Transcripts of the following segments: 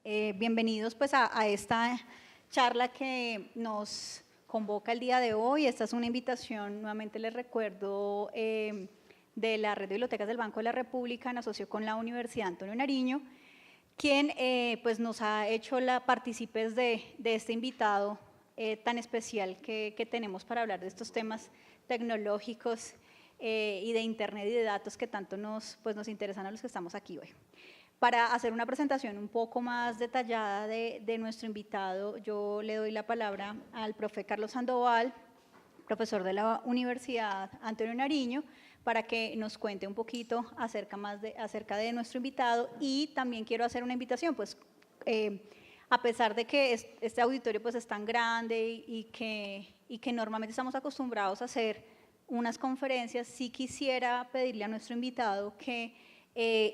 Bienvenidos pues a esta charla que nos convoca el día de hoy. Esta es una invitación, nuevamente les recuerdo, de la Red de Bibliotecas del Banco de la República en asocio con la Universidad Antonio Nariño, quien pues nos ha hecho partícipes de este invitado tan especial que tenemos para hablar de estos temas tecnológicos y de Internet y de datos que tanto nos interesan a los que estamos aquí hoy. Para hacer una presentación un poco más detallada de nuestro invitado, yo le doy la palabra al profe Carlos Sandoval, profesor de la Universidad Antonio Nariño, para que nos cuente un poquito acerca de nuestro invitado. Y también quiero hacer una invitación, pues a pesar de que este auditorio pues es tan grande y que normalmente estamos acostumbrados a hacer unas conferencias, sí quisiera pedirle a nuestro invitado que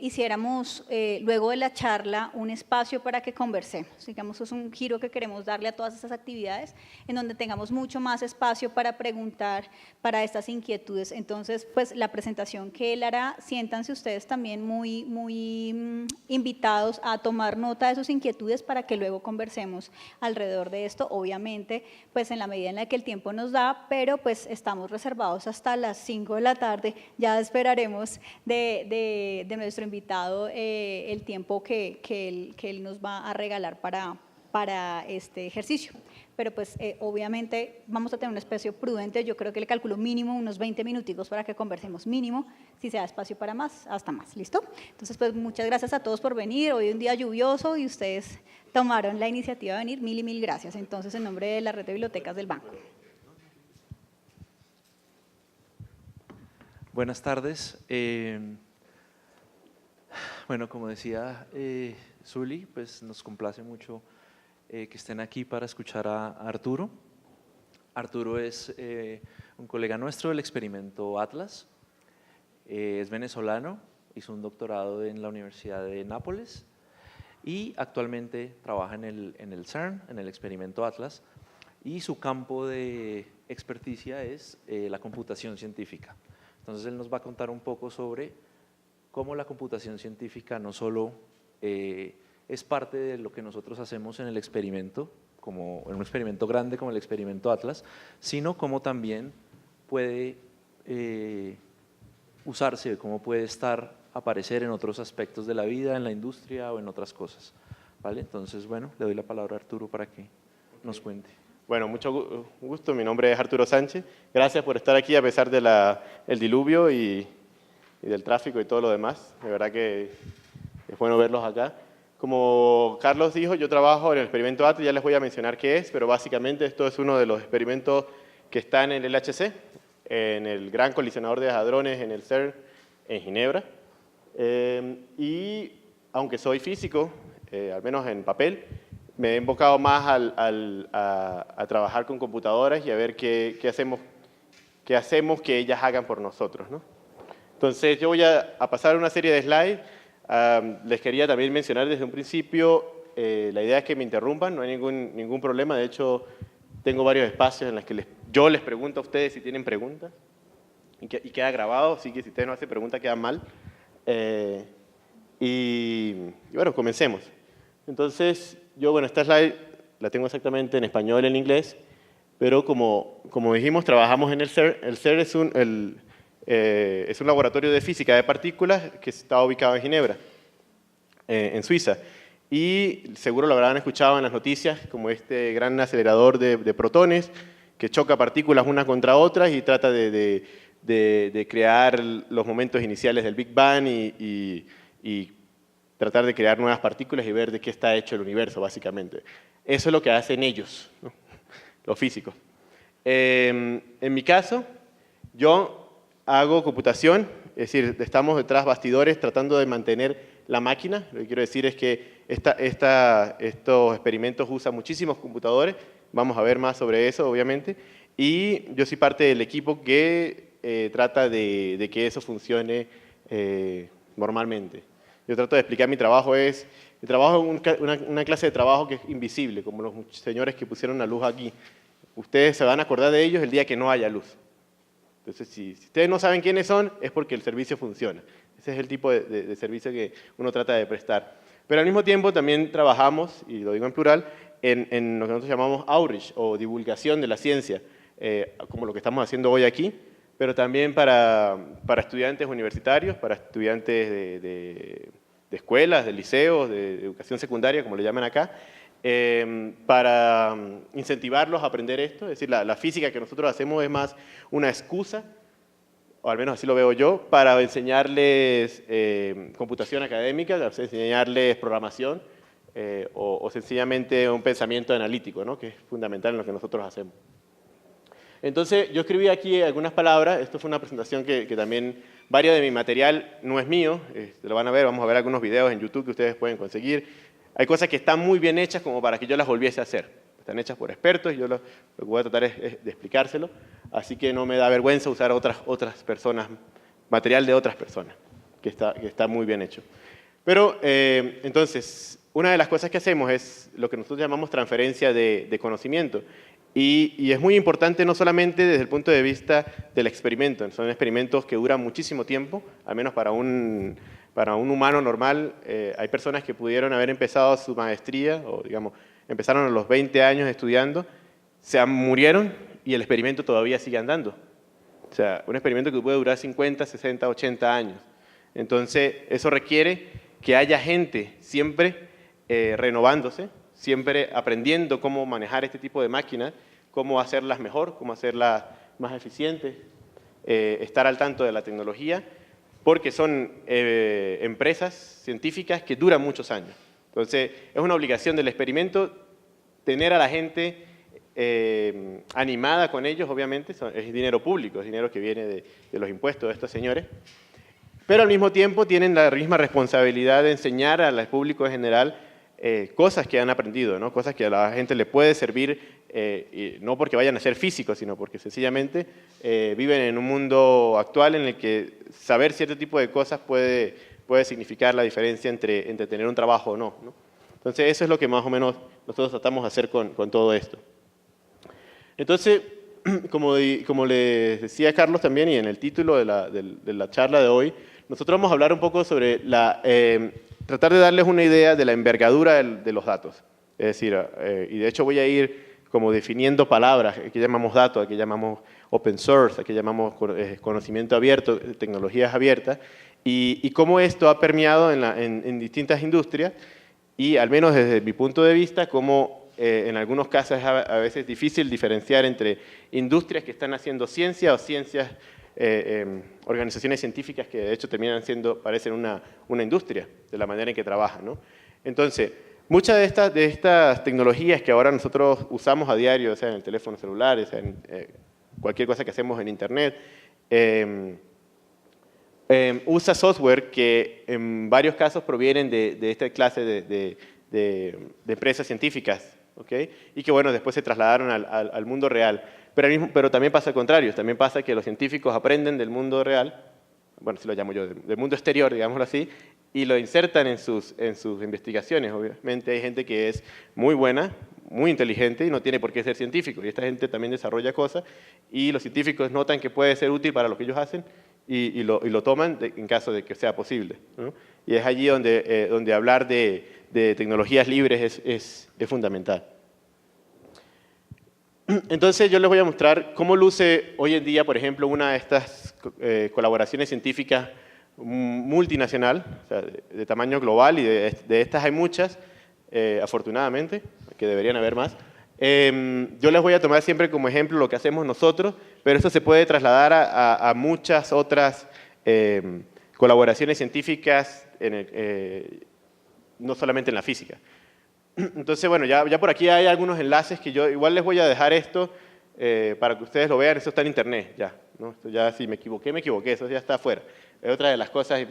hiciéramos luego de la charla un espacio para que conversemos. Digamos, es un giro que queremos darle a todas estas actividades, en donde tengamos mucho más espacio para preguntar, para estas inquietudes. Entonces, pues la presentación que él hará, siéntanse ustedes también muy invitados a tomar nota de sus inquietudes para que luego conversemos alrededor de esto, obviamente, pues en la medida en la que el tiempo nos da, pero pues estamos reservados hasta las 5 de la tarde, ya esperaremos de nuestro invitado el tiempo que él nos va a regalar para este ejercicio. Pero pues obviamente vamos a tener un espacio prudente, yo creo que le calculo mínimo unos 20 minuticos para que conversemos mínimo, si se da espacio para más, hasta más, ¿listo? Entonces pues muchas gracias a todos por venir, hoy es un día lluvioso y ustedes tomaron la iniciativa de venir, mil y mil gracias. Entonces en nombre de la Red de Bibliotecas del Banco. Buenas tardes. Bueno, como decía Zuli, pues nos complace mucho que estén aquí para escuchar a Arturo. Arturo es un colega nuestro del experimento Atlas, es venezolano, hizo un doctorado en la Universidad de Nápoles y actualmente trabaja en el CERN, en el experimento Atlas, y su campo de experticia es la computación científica. Entonces él nos va a contar un poco sobre cómo la computación científica no solo es parte de lo que nosotros hacemos en el experimento, como en un experimento grande como el experimento Atlas, sino cómo también puede usarse, cómo puede aparecer en otros aspectos de la vida, en la industria o en otras cosas. ¿Vale? Entonces, bueno, le doy la palabra a Arturo para que nos cuente. Bueno, mucho gusto. Mi nombre es Arturo Sánchez. Gracias por estar aquí a pesar del diluvio y del tráfico y todo lo demás. De verdad que es bueno verlos acá. Como Carlos dijo, yo trabajo en el experimento Atlas, ya les voy a mencionar qué es, pero básicamente esto es uno de los experimentos que están en el LHC, en el Gran Colisionador de Hadrones, en el CERN, en Ginebra. Y aunque soy físico, al menos en papel, me he enfocado más a trabajar con computadoras y a ver qué hacemos que ellas hagan por nosotros, ¿no? Entonces, yo voy a pasar una serie de slides. Les quería también mencionar desde un principio, la idea es que me interrumpan, no hay ningún problema. De hecho, tengo varios espacios en los que yo les pregunto a ustedes si tienen preguntas y queda grabado, así que si ustedes no hacen preguntas quedan mal. Y bueno, comencemos. Entonces, esta slide la tengo exactamente en español y en inglés, pero como dijimos, trabajamos en el CERN. El CERN es un laboratorio de física de partículas que está ubicado en Ginebra, en Suiza. Y seguro lo habrán escuchado en las noticias, como este gran acelerador de protones que choca partículas unas contra otras y trata de crear los momentos iniciales del Big Bang y tratar de crear nuevas partículas y ver de qué está hecho el universo, básicamente. Eso es lo que hacen ellos, ¿no? Los físicos. En mi caso, yo hago computación, es decir, estamos detrás bastidores tratando de mantener la máquina. Lo que quiero decir es que estos experimentos usan muchísimos computadores, vamos a ver más sobre eso, obviamente, y yo soy parte del equipo que trata de que eso funcione normalmente. Yo trato de explicar mi trabajo es una clase de trabajo que es invisible, como los señores que pusieron la luz aquí. Ustedes se van a acordar de ellos el día que no haya luz. Entonces, si ustedes no saben quiénes son, es porque el servicio funciona. Ese es el tipo de servicio que uno trata de prestar. Pero al mismo tiempo también trabajamos, y lo digo en plural, en lo que nosotros llamamos outreach o divulgación de la ciencia, como lo que estamos haciendo hoy aquí, pero también para estudiantes universitarios, para estudiantes de escuelas, de liceos, de educación secundaria, como le llaman acá, para incentivarlos a aprender esto. Es decir, la física que nosotros hacemos es más una excusa, o al menos así lo veo yo, para enseñarles computación académica, enseñarles programación, o sencillamente un pensamiento analítico, ¿no? Que es fundamental en lo que nosotros hacemos. Entonces, yo escribí aquí algunas palabras. Esto fue una presentación que también, varios de mi material no es mío, lo van a ver, vamos a ver algunos videos en YouTube que ustedes pueden conseguir. Hay cosas que están muy bien hechas como para que yo las volviese a hacer. Están hechas por expertos y yo lo que voy a tratar es de explicárselo. Así que no me da vergüenza usar otras personas, material de otras personas, que está muy bien hecho. Pero, entonces, una de las cosas que hacemos es lo que nosotros llamamos transferencia de conocimiento. Y es muy importante no solamente desde el punto de vista del experimento. Son experimentos que duran muchísimo tiempo, al menos para un humano normal. Hay personas que pudieron haber empezado su maestría, o digamos, empezaron a los 20 años estudiando, murieron y el experimento todavía sigue andando. O sea, un experimento que puede durar 50, 60, 80 años. Entonces, eso requiere que haya gente siempre renovándose, siempre aprendiendo cómo manejar este tipo de máquinas, cómo hacerlas mejor, cómo hacerlas más eficientes, estar al tanto de la tecnología, porque son empresas científicas que duran muchos años. Entonces, es una obligación del experimento tener a la gente animada con ellos, obviamente, es dinero público, es dinero que viene de los impuestos de estos señores, pero al mismo tiempo tienen la misma responsabilidad de enseñar al público en general cosas que han aprendido, ¿no? Cosas que a la gente le puede servir, y no porque vayan a ser físicos, sino porque sencillamente viven en un mundo actual en el que saber cierto tipo de cosas puede significar la diferencia entre tener un trabajo o no, ¿no? Entonces, eso es lo que más o menos nosotros tratamos de hacer con todo esto. Entonces, como les decía Carlos también, y en el título de la charla de hoy, nosotros vamos a hablar un poco sobre tratar de darles una idea de la envergadura de los datos. Es decir, y de hecho voy a ir como definiendo palabras, que llamamos datos, que llamamos open source, que llamamos conocimiento abierto, tecnologías abiertas, y cómo esto ha permeado en distintas industrias, y al menos desde mi punto de vista, cómo en algunos casos es a veces difícil diferenciar entre industrias que están haciendo ciencia o ciencias, organizaciones científicas que de hecho parecen una industria de la manera en que trabajan, ¿no? Entonces, muchas de estas tecnologías que ahora nosotros usamos a diario, sea en el teléfono celular, sea en cualquier cosa que hacemos en Internet, usa software que en varios casos provienen de esta clase de empresas científicas, ¿okay? Y que bueno, después se trasladaron al mundo real. Pero también pasa al contrario, también pasa que los científicos aprenden del mundo real, bueno, así lo llamo yo, del mundo exterior, digámoslo así, y lo insertan en sus investigaciones. Obviamente hay gente que es muy buena, muy inteligente y no tiene por qué ser científico, y esta gente también desarrolla cosas, y los científicos notan que puede ser útil para lo que ellos hacen y lo toman en caso de que sea posible, ¿no? Y es allí donde hablar de tecnologías libres es fundamental. Entonces yo les voy a mostrar cómo luce hoy en día, por ejemplo, una de estas colaboraciones científicas multinacional, o sea, de tamaño global, y de estas hay muchas, afortunadamente, que deberían haber más. Yo les voy a tomar siempre como ejemplo lo que hacemos nosotros, pero esto se puede trasladar a muchas otras colaboraciones científicas, no solamente en la física. Entonces, bueno, ya por aquí hay algunos enlaces que yo igual les voy a dejar esto para que ustedes lo vean. Eso está en internet ya, ¿no? Esto ya, si me equivoqué, eso ya está afuera. Es otra de las cosas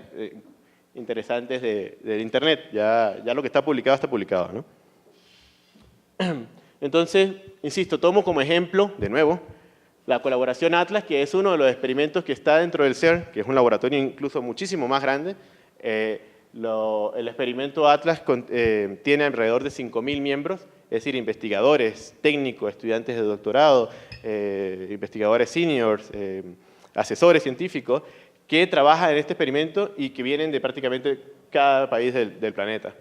interesantes del internet. Ya lo que está publicado, ¿no? Entonces, insisto, tomo como ejemplo, de nuevo, la colaboración Atlas, que es uno de los experimentos que está dentro del CERN, que es un laboratorio incluso muchísimo más grande. El experimento Atlas tiene alrededor de 5.000 miembros, es decir, investigadores, técnicos, estudiantes de doctorado, investigadores seniors, asesores científicos, que trabajan en este experimento y que vienen de prácticamente cada país del planeta.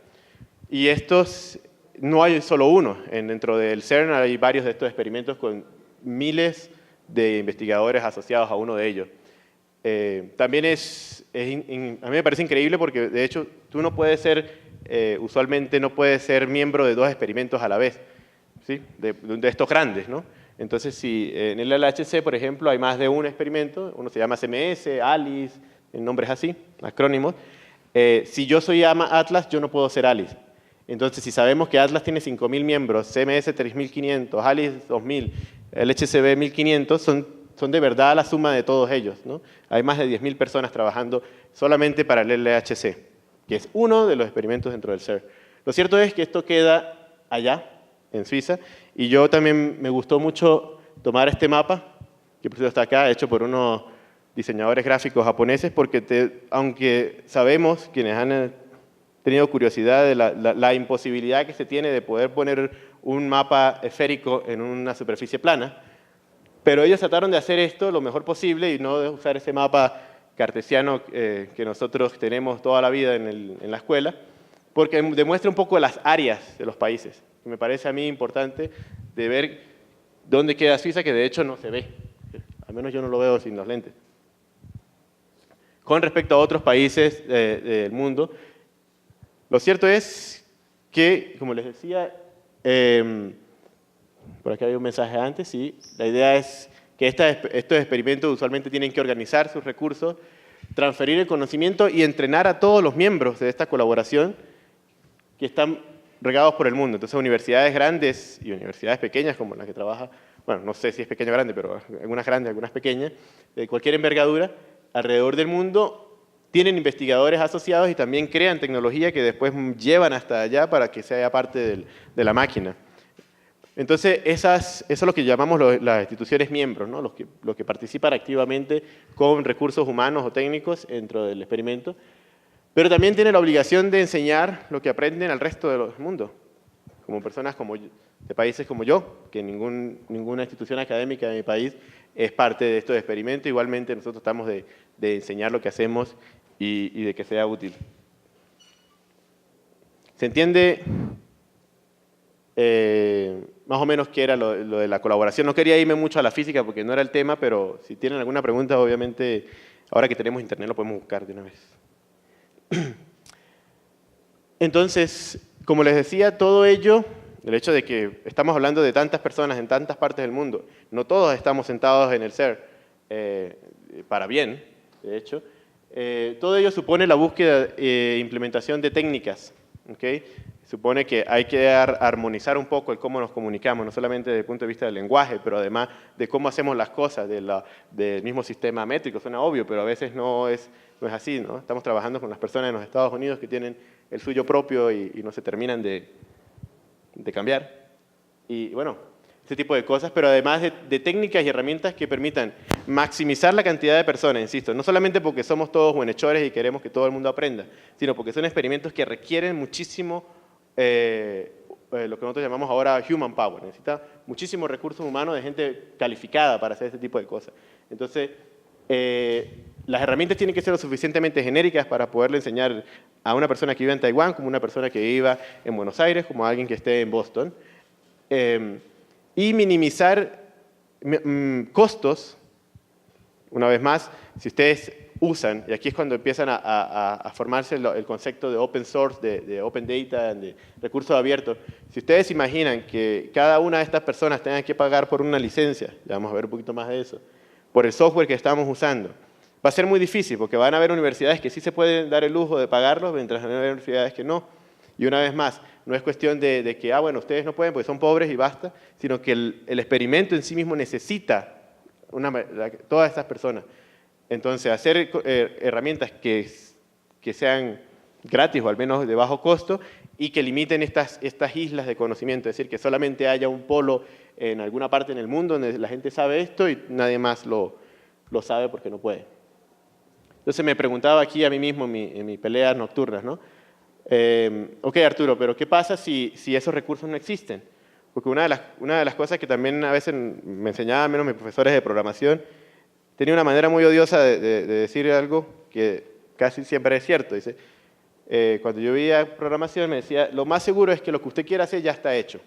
Y estos, no hay solo uno. Dentro del CERN hay varios de estos experimentos con miles de investigadores asociados a uno de ellos. También a mí me parece increíble porque, de hecho, tú no puedes ser, usualmente no puedes ser miembro de dos experimentos a la vez, ¿sí? De estos grandes, ¿no? Entonces, si en el LHC, por ejemplo, hay más de un experimento, uno se llama CMS, ALICE, en nombres así, acrónimos. Si yo soy Atlas, yo no puedo ser ALICE. Entonces, si sabemos que Atlas tiene 5.000 miembros, CMS 3.500, ALICE 2.000, LHCb 1.500, son de verdad la suma de todos ellos, ¿no? Hay más de 10.000 personas trabajando solamente para el LHC, que es uno de los experimentos dentro del CERN. Lo cierto es que esto queda allá, en Suiza, y yo también me gustó mucho tomar este mapa, que por cierto está acá, hecho por unos diseñadores gráficos japoneses, porque aunque sabemos, quienes han tenido curiosidad de la imposibilidad que se tiene de poder poner un mapa esférico en una superficie plana, pero ellos trataron de hacer esto lo mejor posible y no de usar ese mapa cartesiano que nosotros tenemos toda la vida en la escuela, porque demuestra un poco las áreas de los países. Me parece a mí importante de ver dónde queda Suiza, que de hecho no se ve. Al menos yo no lo veo sin los lentes. Con respecto a otros países del mundo, lo cierto es que, como les decía, por aquí había un mensaje antes, sí, la idea es que estos experimentos usualmente tienen que organizar sus recursos, transferir el conocimiento y entrenar a todos los miembros de esta colaboración que están regados por el mundo. Entonces, universidades grandes y universidades pequeñas, como la que trabaja, bueno, no sé si es pequeña o grande, pero algunas grandes, algunas pequeñas, de cualquier envergadura, alrededor del mundo, tienen investigadores asociados y también crean tecnología que después llevan hasta allá para que sea parte de la máquina. Entonces, eso es lo que llamamos las instituciones miembros, ¿no? Los que participan activamente con recursos humanos o técnicos dentro del experimento, pero también tienen la obligación de enseñar lo que aprenden al resto del mundo, como personas de países como yo, que ninguna institución académica de mi país es parte de estos experimentos. Igualmente, nosotros tratamos de enseñar lo que hacemos y de que sea útil. ¿Se entiende más o menos qué era lo de la colaboración? No quería irme mucho a la física porque no era el tema, pero si tienen alguna pregunta, obviamente, ahora que tenemos internet lo podemos buscar de una vez. Entonces, como les decía, todo ello, el hecho de que estamos hablando de tantas personas en tantas partes del mundo, no todos estamos sentados en el CERN para bien, de hecho, todo ello supone la búsqueda e implementación de técnicas, ¿okay? Supone que hay que armonizar un poco el cómo nos comunicamos, no solamente desde el punto de vista del lenguaje, pero además de cómo hacemos las cosas, del mismo sistema métrico. Suena obvio, pero a veces no es así, ¿no? Estamos trabajando con las personas en los Estados Unidos que tienen el suyo propio y no se terminan de cambiar. Y bueno, ese tipo de cosas, pero además de técnicas y herramientas que permitan maximizar la cantidad de personas, insisto, no solamente porque somos todos buenhechores y queremos que todo el mundo aprenda, sino porque son experimentos que requieren muchísimo lo que nosotros llamamos ahora human power. Necesita muchísimos recursos humanos de gente calificada para hacer este tipo de cosas. Entonces, las herramientas tienen que ser lo suficientemente genéricas para poderle enseñar a una persona que vive en Taiwán, como una persona que viva en Buenos Aires, como a alguien que esté en Boston, y minimizar costos. Una vez más, si ustedes usan, y aquí es cuando empiezan a formarse el concepto de open source, de open data, de recursos abiertos. Si ustedes imaginan que cada una de estas personas tenga que pagar por una licencia, ya vamos a ver un poquito más de eso, por el software que estamos usando, va a ser muy difícil porque van a haber universidades que sí se pueden dar el lujo de pagarlos, mientras van a haber universidades que no. Y una vez más, no es cuestión de que, bueno, ustedes no pueden porque son pobres y basta, sino que el experimento en sí mismo necesita todas estas personas. Entonces, hacer herramientas que sean gratis o al menos de bajo costo y que limiten estas islas de conocimiento, es decir, que solamente haya un polo en alguna parte en el mundo donde la gente sabe esto y nadie más lo sabe porque no puede. Entonces me preguntaba aquí a mí mismo en mis peleas nocturnas, ¿no? Ok, Arturo, pero ¿qué pasa si esos recursos no existen? Porque una de las cosas que también a veces me enseñaban menos mis profesores de programación, tenía una manera muy odiosa de decir algo que casi siempre es cierto. Dice, cuando yo veía programación, me decía, lo más seguro es que lo que usted quiera hacer ya está hecho.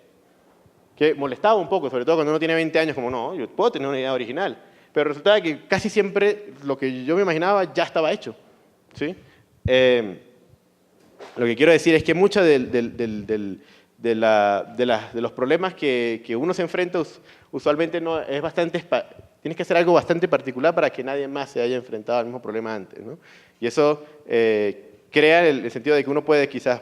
Que molestaba un poco, sobre todo cuando uno tiene 20 años, como no, yo puedo tener una idea original. Pero resultaba que casi siempre lo que yo me imaginaba ya estaba hecho. ¿Sí? Lo que quiero decir es que muchos de los problemas que uno se enfrenta usualmente no es bastante, tienes que hacer algo bastante particular para que nadie más se haya enfrentado al mismo problema antes, ¿no? Y eso crea el sentido de que uno puede quizás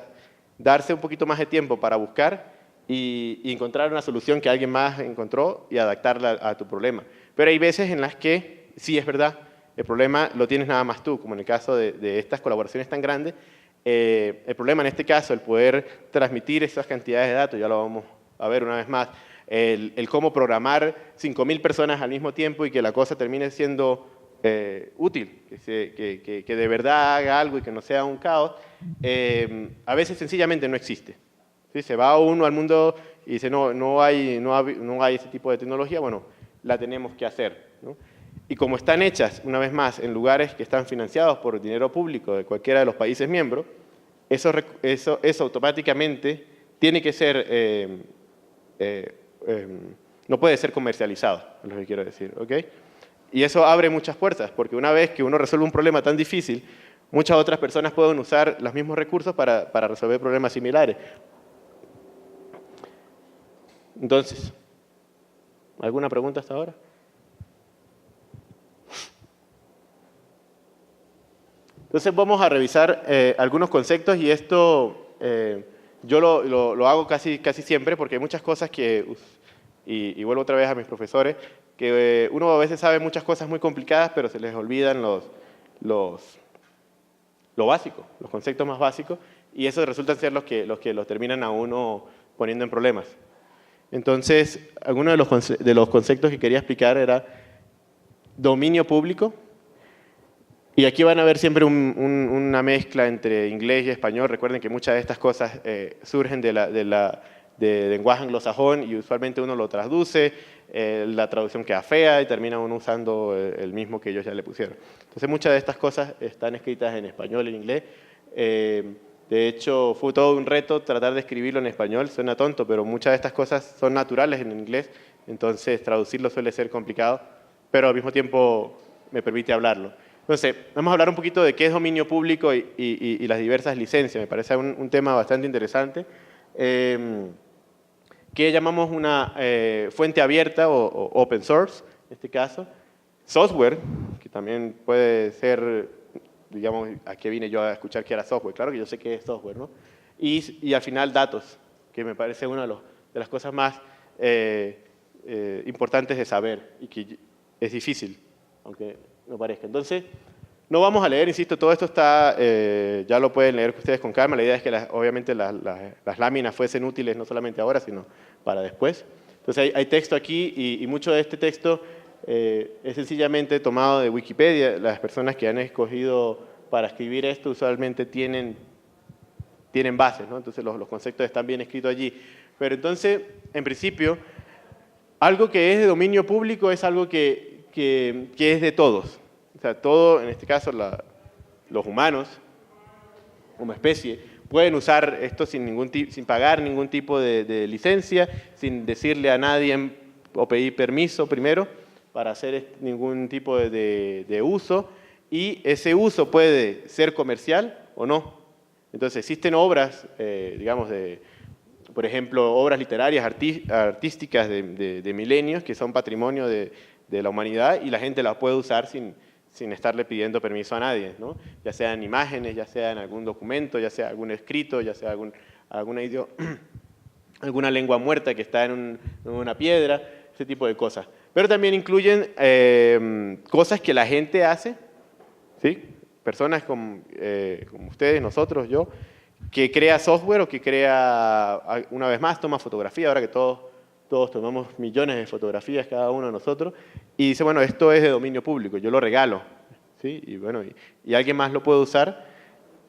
darse un poquito más de tiempo para buscar y encontrar una solución que alguien más encontró y adaptarla a tu problema. Pero hay veces en las que, sí, es verdad, el problema lo tienes nada más tú, como en el caso de estas colaboraciones tan grandes. El problema en este caso, el poder transmitir esas cantidades de datos, ya lo vamos a ver una vez más, el cómo programar 5.000 personas al mismo tiempo y que la cosa termine siendo útil, que de verdad haga algo y que no sea un caos, a veces sencillamente no existe. ¿Sí? Se va uno al mundo y dice, no hay ese tipo de tecnología, bueno, la tenemos que hacer, ¿no? Y como están hechas, una vez más, en lugares que están financiados por dinero público de cualquiera de los países miembros, eso automáticamente tiene que ser, no puede ser comercializado, es lo que quiero decir, ¿ok? Y eso abre muchas puertas, porque una vez que uno resuelve un problema tan difícil, muchas otras personas pueden usar los mismos recursos para resolver problemas similares. Entonces, ¿alguna pregunta hasta ahora? Entonces vamos a revisar algunos conceptos y esto yo lo hago casi siempre porque hay muchas cosas que, y vuelvo otra vez a mis profesores, que uno a veces sabe muchas cosas muy complicadas pero se les olvidan lo básico, los conceptos más básicos y eso resultan ser los que los terminan a uno poniendo en problemas. Entonces, algunos de los conceptos que quería explicar era dominio público. Y aquí van a ver siempre una mezcla entre inglés y español. Recuerden que muchas de estas cosas surgen de lenguaje anglosajón y usualmente uno lo traduce, la traducción queda fea y termina uno usando el mismo que ellos ya le pusieron. Entonces muchas de estas cosas están escritas en español y en inglés. De hecho, fue todo un reto tratar de escribirlo en español. Suena tonto, pero muchas de estas cosas son naturales en inglés. Entonces traducirlo suele ser complicado, pero al mismo tiempo me permite hablarlo. Entonces, vamos a hablar un poquito de qué es dominio público y las diversas licencias. Me parece un tema bastante interesante. Que llamamos una fuente abierta o open source, en este caso. Software, que también puede ser, digamos, ¿a qué vine yo a escuchar que era software? Claro que yo sé que es software, ¿no? Y al final datos, que me parece una de las cosas más importantes de saber y que es difícil, aunque no parezca. Entonces, no vamos a leer, insisto, todo esto está, ya lo pueden leer ustedes con calma. La idea es que obviamente las láminas fuesen útiles no solamente ahora, sino para después. Entonces, hay texto aquí y mucho de este texto es sencillamente tomado de Wikipedia. Las personas que han escogido para escribir esto usualmente tienen bases, ¿no? Entonces, los conceptos están bien escritos allí. Pero entonces, en principio, algo que es de dominio público es algo que es de todos. O sea, todo, en este caso, los humanos, como especie, pueden usar esto sin pagar ningún tipo de licencia, sin decirle a nadie o pedir permiso primero para hacer ningún tipo de uso. Y ese uso puede ser comercial o no. Entonces, existen obras, digamos, por ejemplo, obras literarias, artísticas de milenios que son patrimonio de la humanidad y la gente las puede usar sin estarle pidiendo permiso a nadie, ¿no? Ya sea en imágenes, ya sea en algún documento, ya sea algún escrito, ya sea alguna lengua muerta que está en una piedra, ese tipo de cosas. Pero también incluyen cosas que la gente hace, ¿sí? Personas como ustedes, nosotros, yo, que crea software o que crea, una vez más, toma fotografía, ahora que todos tomamos millones de fotografías cada uno de nosotros, y dice, bueno, esto es de dominio público, yo lo regalo, ¿sí? Y bueno, y alguien más lo puede usar,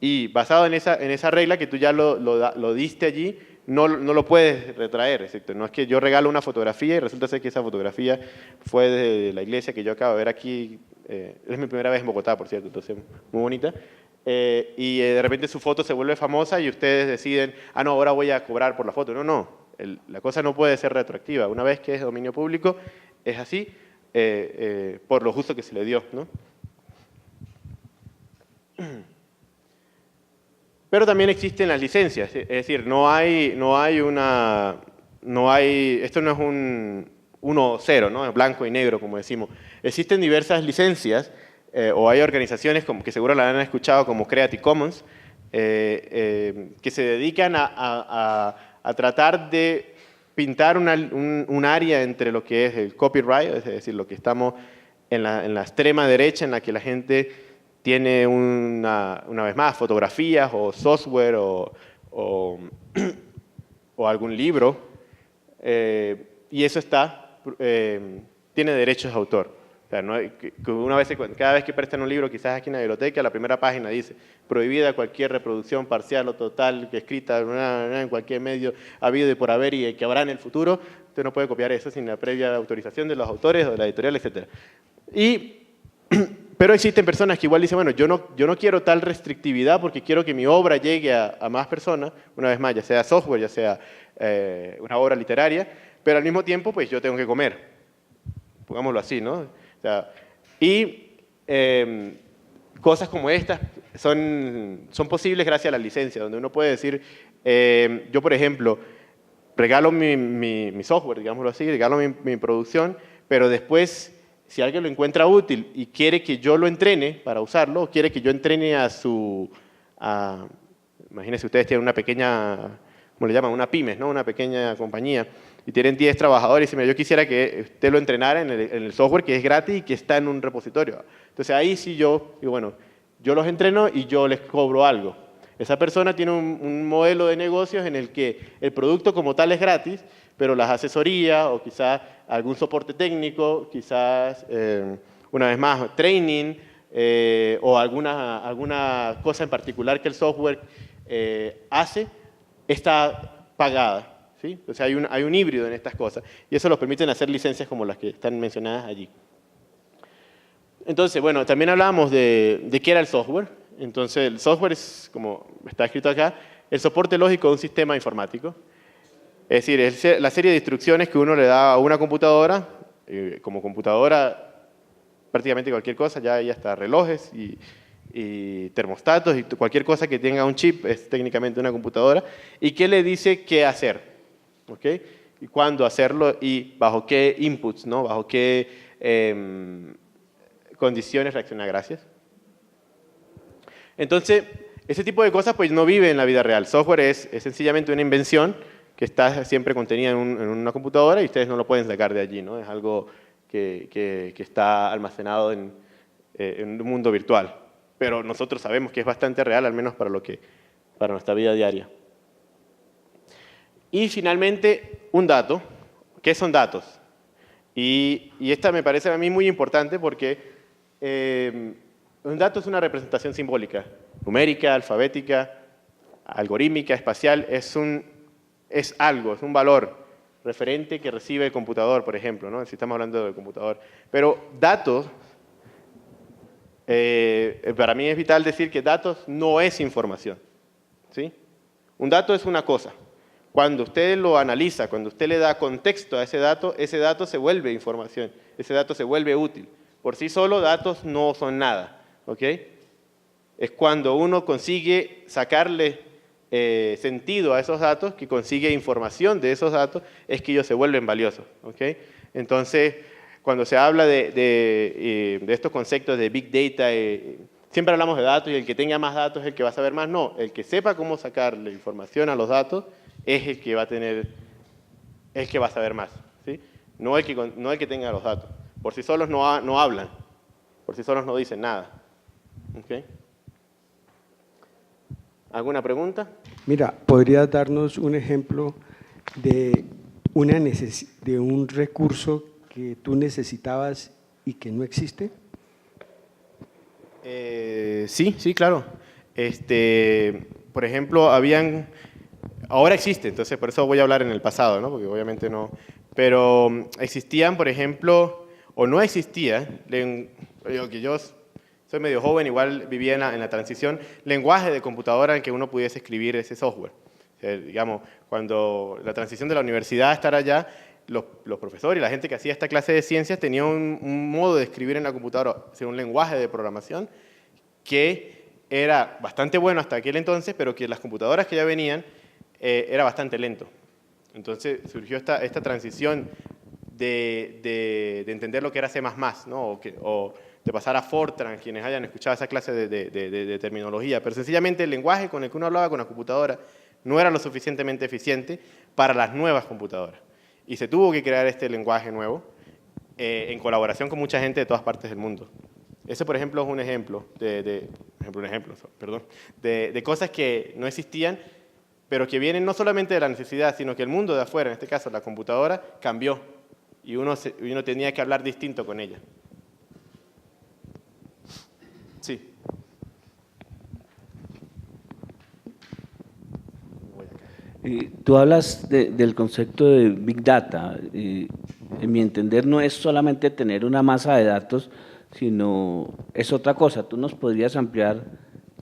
y basado en esa regla que tú ya lo diste allí, no lo puedes retraer, ¿cierto? No es que yo regalo una fotografía y resulta ser que esa fotografía fue de la iglesia que yo acabo de ver aquí, es mi primera vez en Bogotá, por cierto, entonces muy bonita, y de repente su foto se vuelve famosa y ustedes deciden, ah, no, ahora voy a cobrar por la foto. No, no, la cosa no puede ser retroactiva. Una vez que es dominio público, es así, por lo justo que se le dio, ¿no? Pero también existen las licencias, es decir, esto no es un 1-0, ¿no? Es blanco y negro, como decimos. Existen diversas licencias, o hay organizaciones que seguro la han escuchado como Creative Commons, que se dedican a tratar de pintar un área entre lo que es el copyright, es decir, lo que estamos en la extrema derecha, en la que la gente tiene una vez más fotografías o software o algún libro, y eso tiene derechos de autor. O sea, cada vez que prestan un libro, quizás aquí en la biblioteca, la primera página dice prohibida cualquier reproducción parcial o total escrita en cualquier medio habido y por haber y que habrá en el futuro. Usted no puede copiar eso sin la previa autorización de los autores o de la editorial, etc. Pero existen personas que igual dicen, bueno, yo no quiero tal restrictividad porque quiero que mi obra llegue a más personas, una vez más, ya sea software, ya sea una obra literaria, pero al mismo tiempo, pues yo tengo que comer. Pongámoslo así, ¿no? O sea, cosas como estas son posibles gracias a la licencia, donde uno puede decir, yo por ejemplo, regalo mi software, digámoslo así, regalo mi producción, pero después, si alguien lo encuentra útil y quiere que yo lo entrene para usarlo, o quiere que yo entrene imagínense ustedes tienen una pequeña, ¿cómo le llaman? Una pymes, ¿no? Una pequeña compañía, y tienen 10 trabajadores, y yo quisiera que usted lo entrenara en el software que es gratis y que está en un repositorio. Entonces ahí sí yo digo, bueno, yo los entreno y yo les cobro algo. Esa persona tiene un modelo de negocios en el que el producto como tal es gratis, pero las asesorías o quizás algún soporte técnico, quizás, una vez más, training o alguna cosa en particular que el software hace, está pagada. ¿Sí? O sea, hay un híbrido en estas cosas y eso los permiten hacer licencias como las que están mencionadas allí. Entonces, bueno, también hablábamos de qué era el software. Entonces, el software es, como está escrito acá, el soporte lógico de un sistema informático. Es decir, es la serie de instrucciones que uno le da a una computadora, como computadora, prácticamente cualquier cosa, ya hay hasta relojes y termostatos y cualquier cosa que tenga un chip es técnicamente una computadora, y que le dice qué hacer. ¿Okay? Y cuándo hacerlo y bajo qué inputs, ¿no? Bajo qué condiciones reaccionar. Gracias. Entonces, ese tipo de cosas pues no vive en la vida real. Software es sencillamente una invención que está siempre contenida en una computadora y ustedes no lo pueden sacar de allí, ¿no? Es algo que está almacenado en un mundo virtual. Pero nosotros sabemos que es bastante real, al menos para nuestra vida diaria. Y finalmente, un dato. ¿Qué son datos? Y esta me parece a mí muy importante porque un dato es una representación simbólica, numérica, alfabética, algorítmica, espacial, es un valor referente que recibe el computador, por ejemplo, ¿no? Si estamos hablando del computador. Pero datos, para mí es vital decir que datos no es información, ¿sí? Un dato es una cosa. Cuando usted lo analiza, cuando usted le da contexto a ese dato se vuelve información, ese dato se vuelve útil. Por sí solo, datos no son nada, ¿ok? Es cuando uno consigue sacarle sentido a esos datos, que consigue información de esos datos, es que ellos se vuelven valiosos, ¿ok? Entonces, cuando se habla de estos conceptos de Big Data, siempre hablamos de datos y el que tenga más datos es el que va a saber más. No, el que sepa cómo sacarle información a los datos es el que va a saber más, ¿sí? No el que tenga los datos. Por sí solos no hablan, por sí solos no dicen nada. ¿Okay? ¿Alguna pregunta? Mira, ¿podrías darnos un ejemplo de un recurso que tú necesitabas y que no existe? Sí, claro. Por ejemplo, ahora existe, entonces por eso voy a hablar en el pasado, ¿no? Porque obviamente no. Pero existían, por ejemplo, o no existía, que yo soy medio joven, igual vivía en la transición, lenguaje de computadora en que uno pudiese escribir ese software. O sea, digamos, cuando la transición de la universidad a estar allá, los profesores y la gente que hacía esta clase de ciencias tenía un modo de escribir en la computadora, o sea, un lenguaje de programación que era bastante bueno hasta aquel entonces, pero que las computadoras que ya venían era bastante lento. Entonces surgió esta transición de entender lo que era C++, ¿no? o de pasar a Fortran, quienes hayan escuchado esa clase de terminología, pero sencillamente el lenguaje con el que uno hablaba con la computadora no era lo suficientemente eficiente para las nuevas computadoras. Y se tuvo que crear este lenguaje nuevo en colaboración con mucha gente de todas partes del mundo. Ese, por ejemplo, es un ejemplo de cosas que no existían, pero que vienen no solamente de la necesidad, sino que el mundo de afuera, en este caso la computadora, cambió y uno tenía que hablar distinto con ella. Sí. Tú hablas del concepto de Big Data. En mi entender, no es solamente tener una masa de datos, sino es otra cosa. ¿Tú nos podrías ampliar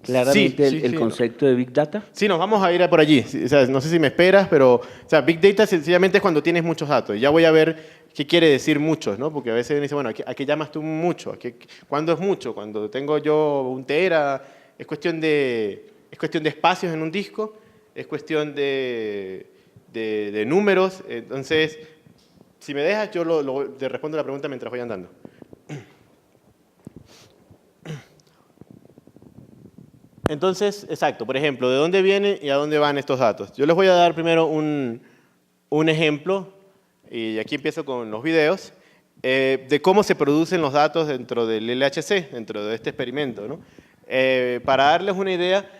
claramente el concepto de Big Data? Sí, nos vamos a ir por allí. O sea, no sé si me esperas, pero o sea, Big Data sencillamente es cuando tienes muchos datos. Ya voy a ver qué quiere decir muchos, ¿no? Porque a veces dice, bueno, ¿a qué llamas tú mucho? ¿Cuándo es mucho? Cuando tengo yo 1 tera, es cuestión de espacios en un disco, es cuestión de números. Entonces, si me dejas, yo te respondo la pregunta mientras voy andando. Entonces, exacto, por ejemplo, ¿de dónde vienen y a dónde van estos datos? Yo les voy a dar primero un ejemplo, y aquí empiezo con los videos, de cómo se producen los datos dentro del LHC, dentro de este experimento, ¿no? Para darles una idea,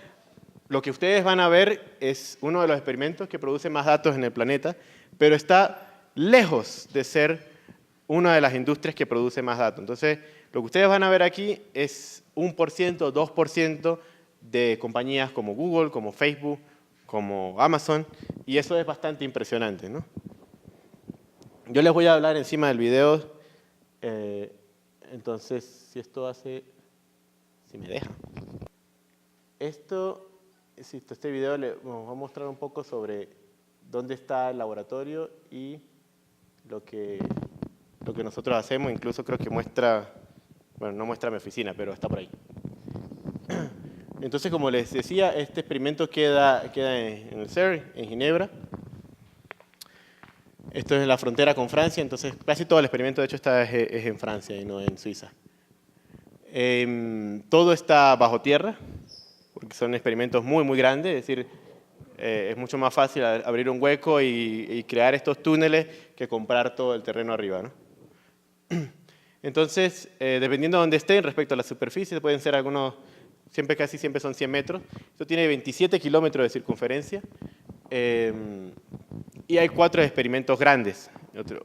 lo que ustedes van a ver es uno de los experimentos que produce más datos en el planeta, pero está lejos de ser una de las industrias que produce más datos. Entonces, lo que ustedes van a ver aquí es 1%, 2% de compañías como Google, como Facebook, como Amazon, y eso es bastante impresionante, ¿no? Yo les voy a hablar encima del video, entonces, si esto hace, si me deja. Este video les va a mostrar un poco sobre dónde está el laboratorio y lo que nosotros hacemos, incluso creo que muestra, bueno, no muestra mi oficina, pero está por ahí. Entonces, como les decía, este experimento queda en el CERN, en Ginebra. Esto es en la frontera con Francia, entonces casi todo el experimento, de hecho, es en Francia y no en Suiza. Todo está bajo tierra, porque son experimentos muy, muy grandes, es decir, es mucho más fácil abrir un hueco y crear estos túneles que comprar todo el terreno arriba, ¿no? Entonces, dependiendo de dónde estén respecto a la superficie, pueden ser algunos, casi siempre son 100 metros. Esto tiene 27 kilómetros de circunferencia y hay 4 experimentos grandes.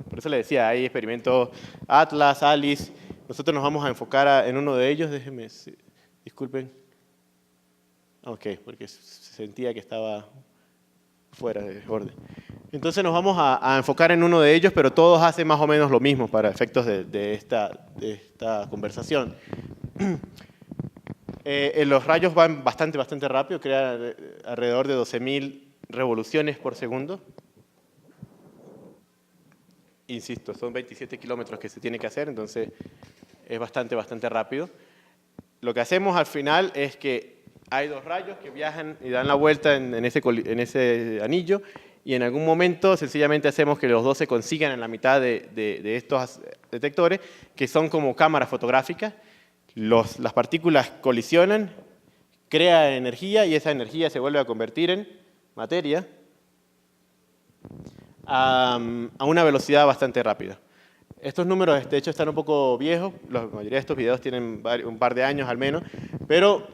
Por eso les decía, hay experimentos Atlas, Alice. Nosotros nos vamos a enfocar en uno de ellos. Déjenme, disculpen. Ok, porque sentía que estaba fuera de orden. Entonces nos vamos a enfocar en uno de ellos, pero todos hacen más o menos lo mismo para efectos de esta conversación. Los rayos van bastante rápido, crean alrededor de 12.000 revoluciones por segundo. Insisto, son 27 kilómetros que se tiene que hacer, entonces es bastante rápido. Lo que hacemos al final es que hay 2 rayos que viajan y dan la vuelta en ese anillo, y en algún momento sencillamente hacemos que los 2 se consigan en la mitad de estos detectores, que son como cámaras fotográficas. Las partículas colisionan, crea energía, y esa energía se vuelve a convertir en materia a una velocidad bastante rápida. Estos números, de hecho, están un poco viejos. La mayoría de estos videos tienen un par de años al menos, pero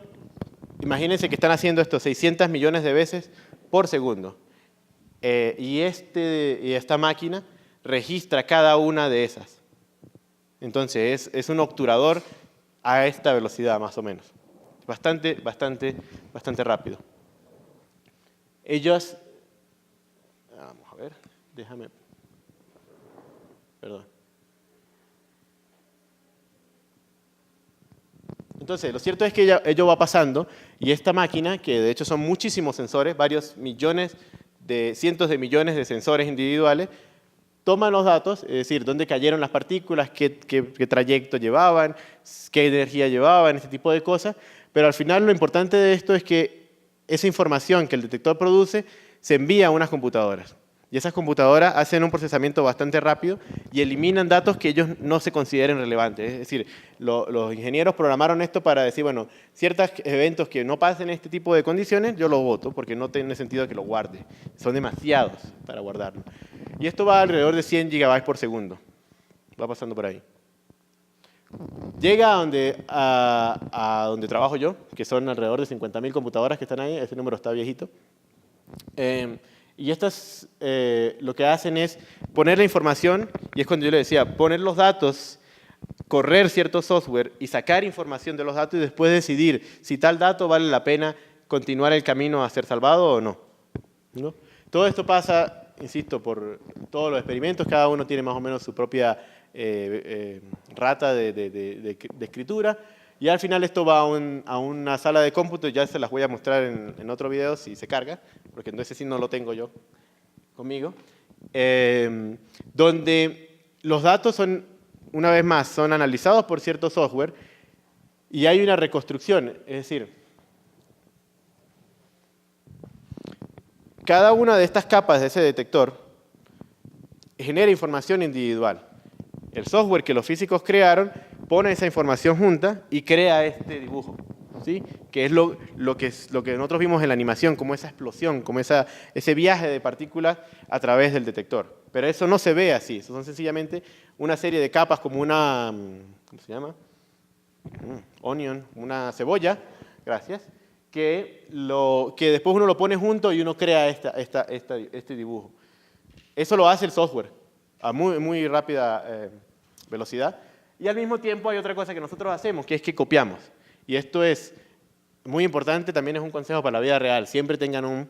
imagínense que están haciendo esto 600 millones de veces por segundo. Y esta máquina registra cada una de esas. Entonces, es un obturador a esta velocidad, más o menos. Bastante rápido. Ellos... Vamos a ver, déjame... Perdón. Entonces, lo cierto es que ello va pasando y esta máquina, que de hecho son muchísimos sensores, varios millones, cientos de millones de sensores individuales, toman los datos, es decir, dónde cayeron las partículas, qué trayecto llevaban, qué energía llevaban, este tipo de cosas, pero al final lo importante de esto es que esa información que el detector produce se envía a unas computadoras. Y esas computadoras hacen un procesamiento bastante rápido y eliminan datos que ellos no se consideren relevantes. Es decir, los ingenieros programaron esto para decir, bueno, ciertos eventos que no pasen este tipo de condiciones, yo los voto porque no tiene sentido que los guarde. Son demasiados para guardarlo. Y esto va alrededor de 100 gigabytes por segundo. Va pasando por ahí. Llega a donde trabajo yo, que son alrededor de 50.000 computadoras que están ahí. Ese número está viejito. Y estas lo que hacen es poner la información, y es cuando yo le decía, poner los datos, correr cierto software y sacar información de los datos y después decidir si tal dato vale la pena continuar el camino a ser salvado o no. ¿No? Todo esto pasa, insisto, por todos los experimentos, cada uno tiene más o menos su propia rata de escritura, y al final esto va a una sala de cómputo, ya se las voy a mostrar en otro video si se carga, porque entonces sí no lo tengo yo conmigo, donde los datos son, una vez más, son analizados por cierto software y hay una reconstrucción, es decir, cada una de estas capas de ese detector genera información individual. El software que los físicos crearon pone esa información junta y crea este dibujo, ¿sí? Que es lo que nosotros vimos en la animación, como esa explosión, como ese viaje de partículas a través del detector. Pero eso no se ve así, eso son sencillamente una serie de capas como una, ¿cómo se llama? Onion, una cebolla, gracias, que después uno lo pone junto y uno crea este dibujo. Eso lo hace el software a muy rápida velocidad. Y al mismo tiempo hay otra cosa que nosotros hacemos, que es que copiamos. Y esto es muy importante, también es un consejo para la vida real. Siempre tengan un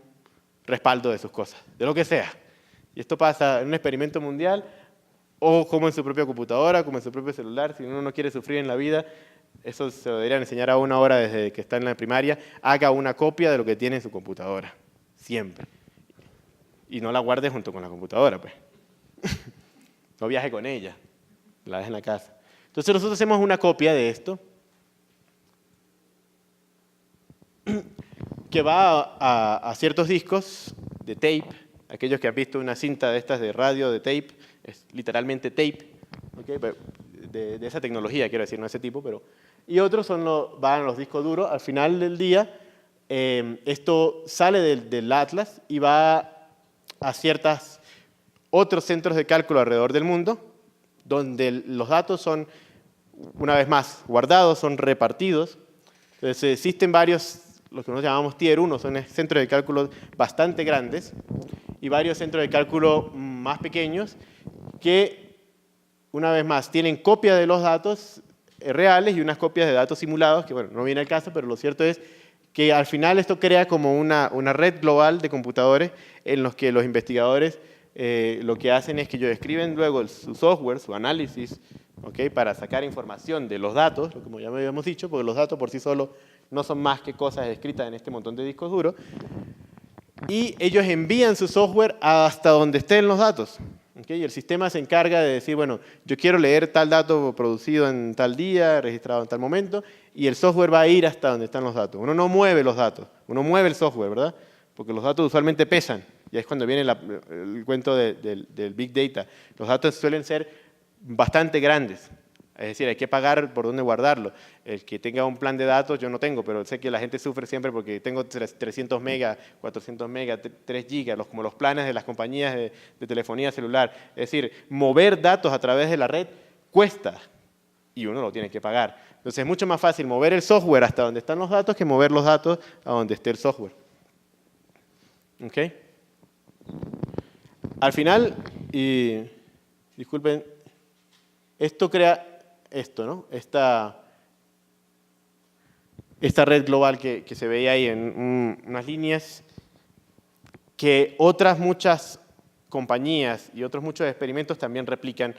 respaldo de sus cosas, de lo que sea. Y esto pasa en un experimento mundial, o como en su propia computadora, como en su propio celular. Si uno no quiere sufrir en la vida, eso se lo deberían enseñar a uno ahora desde que está en la primaria. Haga una copia de lo que tiene en su computadora, siempre. Y no la guarde junto con la computadora, pues. No viaje con ella, la deje en la casa. Entonces nosotros hacemos una copia de esto que va a ciertos discos de tape, aquellos que han visto una cinta de estas de radio de tape, es literalmente tape, ¿okay? de esa tecnología, quiero decir, no ese tipo, pero... Y otros van a los discos duros. Al final del día, esto sale del Atlas y va a ciertos otros centros de cálculo alrededor del mundo, donde los datos son, una vez más, guardados, son repartidos. Entonces existen varios, lo que nosotros llamamos Tier 1, son centros de cálculo bastante grandes, y varios centros de cálculo más pequeños, que, una vez más, tienen copia de los datos reales y unas copias de datos simulados, que bueno, no viene al caso, pero lo cierto es que al final esto crea como una red global de computadores en los que los investigadores lo que hacen es que ellos escriben luego su software, su análisis, ¿okay? Para sacar información de los datos, como ya me habíamos dicho, porque los datos por sí solos no son más que cosas escritas en este montón de discos duros, y ellos envían su software hasta donde estén los datos. ¿Okay? Y el sistema se encarga de decir, bueno, yo quiero leer tal dato producido en tal día, registrado en tal momento, y el software va a ir hasta donde están los datos. Uno no mueve los datos, uno mueve el software, ¿verdad? Porque los datos usualmente pesan. Y es cuando viene el cuento del Big Data. Los datos suelen ser bastante grandes. Es decir, hay que pagar por dónde guardarlo. El que tenga un plan de datos, yo no tengo, pero sé que la gente sufre siempre porque tengo 300 megas, 400 megas, 3 gigas, como los planes de las compañías de telefonía celular. Es decir, mover datos a través de la red cuesta y uno lo tiene que pagar. Entonces es mucho más fácil mover el software hasta donde están los datos que mover los datos a donde esté el software. ¿Ok? Al final, y disculpen, esto crea esto, ¿no? Esta red global que se veía ahí en unas líneas que otras muchas compañías y otros muchos experimentos también replican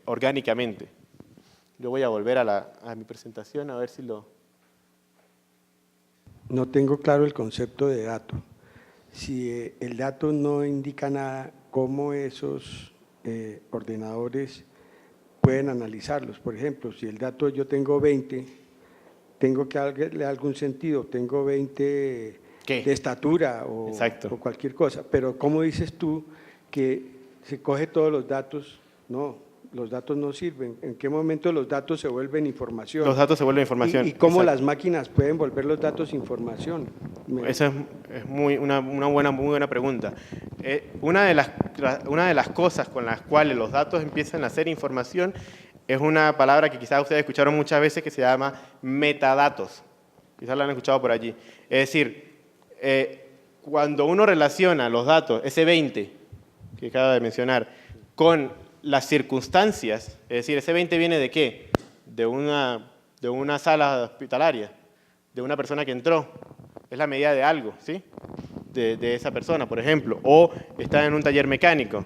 orgánicamente. Yo voy a volver a mi presentación a ver si lo... no tengo claro el concepto de dato. Si el dato no indica nada, ¿cómo esos ordenadores pueden analizarlos? Por ejemplo, si el dato yo tengo 20, tengo que darle algún sentido, tengo 20 ¿Qué? de estatura o cualquier cosa, pero ¿cómo dices tú que se coge todos los datos? No, los datos no sirven. ¿En qué momento los datos se vuelven información? Los datos se vuelven información. ¿Y cómo Exacto. las máquinas pueden volver los datos información? Esa es una muy buena pregunta. Una de las cosas con las cuales los datos empiezan a ser información es una palabra que quizás ustedes escucharon muchas veces que se llama metadatos. Quizás la han escuchado por allí. Es decir, cuando uno relaciona los datos, ese 20 que acaba de mencionar, con las circunstancias, es decir, ese 20 viene ¿de qué? De una sala hospitalaria, de una persona que entró. Es la medida de algo, ¿sí? De esa persona, por ejemplo. O está en un taller mecánico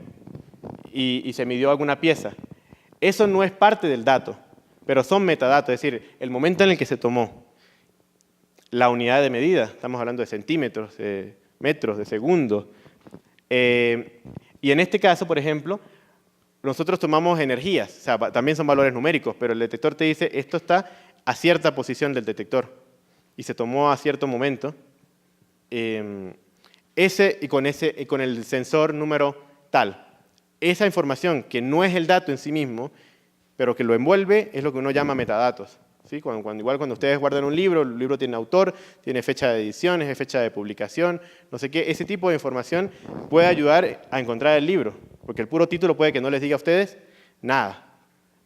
y se midió alguna pieza. Eso no es parte del dato, pero son metadatos, es decir, el momento en el que se tomó, la unidad de medida, estamos hablando de centímetros, de metros, de segundos. Y en este caso, por ejemplo, nosotros tomamos energías, o sea, también son valores numéricos, pero el detector te dice, esto está a cierta posición del detector y se tomó a cierto momento. Y con el sensor número tal. Esa información que no es el dato en sí mismo, pero que lo envuelve, es lo que uno llama metadatos. ¿Sí? Igual cuando ustedes guardan un libro, el libro tiene autor, tiene fecha de edición, es fecha de publicación, no sé qué. Ese tipo de información puede ayudar a encontrar el libro, porque el puro título puede que no les diga a ustedes nada.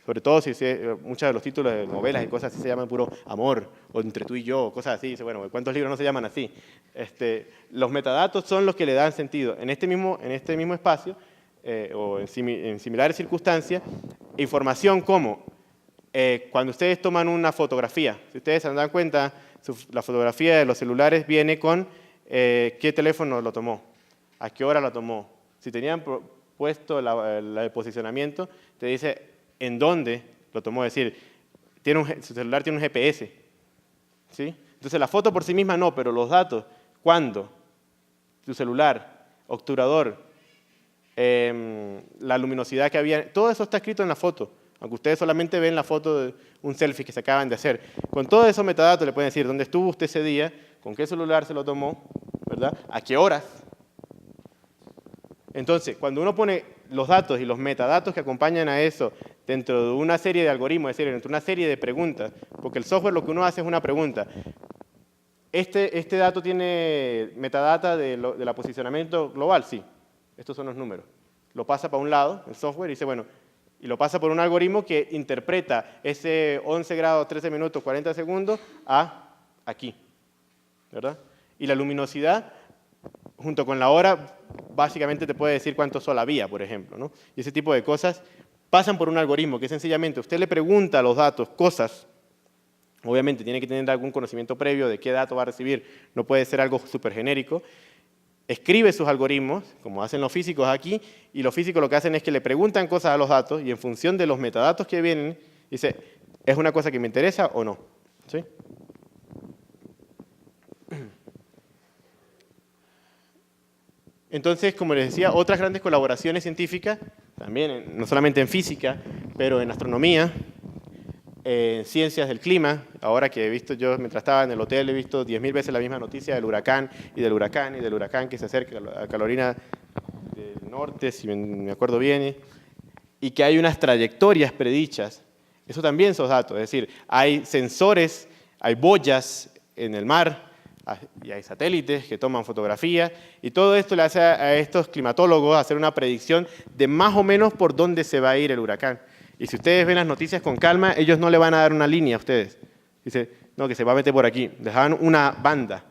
Sobre todo si muchos de los títulos de novelas y cosas así se llaman puro amor, o entre tú y yo, o cosas así. Dice, bueno, ¿cuántos libros no se llaman así? Los metadatos son los que le dan sentido. En este mismo espacio, o en similares circunstancias, información como cuando ustedes toman una fotografía. Si ustedes se dan cuenta, la fotografía de los celulares viene con qué teléfono lo tomó, a qué hora lo tomó. Si tenían puesto el posicionamiento, te dice en dónde lo tomó. Es decir, su celular tiene un GPS. ¿Sí? Entonces la foto por sí misma no, pero los datos, cuándo, tu celular, obturador, la luminosidad que había, todo eso está escrito en la foto, aunque ustedes solamente ven la foto de un selfie que se acaban de hacer. Con todos esos metadatos le pueden decir dónde estuvo usted ese día, con qué celular se lo tomó, ¿verdad? A qué horas. Entonces, cuando uno pone los datos y los metadatos que acompañan a eso dentro de una serie de algoritmos, es decir, dentro de una serie de preguntas, porque el software lo que uno hace es una pregunta. ¿Este dato tiene metadata del posicionamiento global? Sí. Estos son los números. Lo pasa para un lado, el software, y dice, bueno, y lo pasa por un algoritmo que interpreta ese 11 grados, 13 minutos, 40 segundos a aquí, ¿verdad? Y la luminosidad, junto con la hora, básicamente te puede decir cuánto sol había, por ejemplo, ¿no? Y ese tipo de cosas pasan por un algoritmo que sencillamente usted le pregunta a los datos cosas. Obviamente tiene que tener algún conocimiento previo de qué dato va a recibir, no puede ser algo súper genérico. Escribe sus algoritmos, como hacen los físicos aquí, y los físicos lo que hacen es que le preguntan cosas a los datos y en función de los metadatos que vienen, dice, ¿es una cosa que me interesa o no? ¿Sí? Entonces, como les decía, otras grandes colaboraciones científicas, también no solamente en física, pero en astronomía, en ciencias del clima. Ahora que he visto yo, mientras estaba en el hotel, he visto 10.000 veces la misma noticia del huracán y del huracán y del huracán que se acerca a Carolina del Norte, si me acuerdo bien, y que hay unas trayectorias predichas. Eso también son datos, es decir, hay sensores, hay boyas en el mar, y hay satélites que toman fotografías, y todo esto le hace a estos climatólogos hacer una predicción de más o menos por dónde se va a ir el huracán. Y si ustedes ven las noticias con calma, ellos no le van a dar una línea a ustedes. Dice, no, que se va a meter por aquí. Dejaban una banda.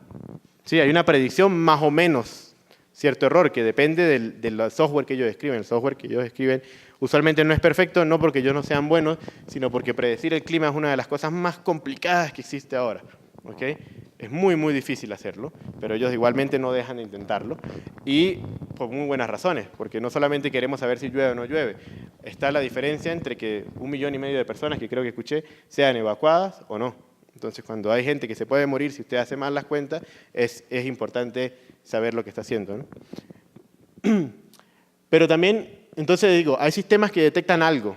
Sí, hay una predicción más o menos, cierto error, que depende del software que ellos escriben. El software que ellos escriben usualmente no es perfecto, no porque ellos no sean buenos, sino porque predecir el clima es una de las cosas más complicadas que existe ahora. ¿Okay? Es muy, muy difícil hacerlo, pero ellos igualmente no dejan de intentarlo, y por muy buenas razones, porque no solamente queremos saber si llueve o no llueve, está la diferencia entre que 1,5 millones de personas, que creo que escuché, sean evacuadas o no. Entonces, cuando hay gente que se puede morir, si usted hace mal las cuentas, es importante saber lo que está haciendo, ¿no? Pero también, entonces digo, hay sistemas que detectan algo,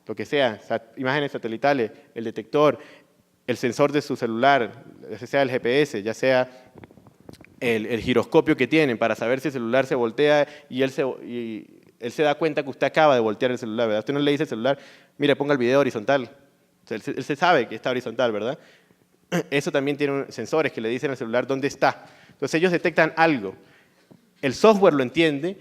lo que sea, imágenes satelitales, el detector, el sensor de su celular, ya sea el GPS, ya sea el giroscopio que tienen para saber si el celular se voltea y él se da cuenta que usted acaba de voltear el celular, ¿verdad? Usted no le dice al celular, mire, ponga el video horizontal. O sea, él se sabe que está horizontal, ¿verdad? Eso también tiene sensores que le dicen al celular dónde está. Entonces ellos detectan algo. El software lo entiende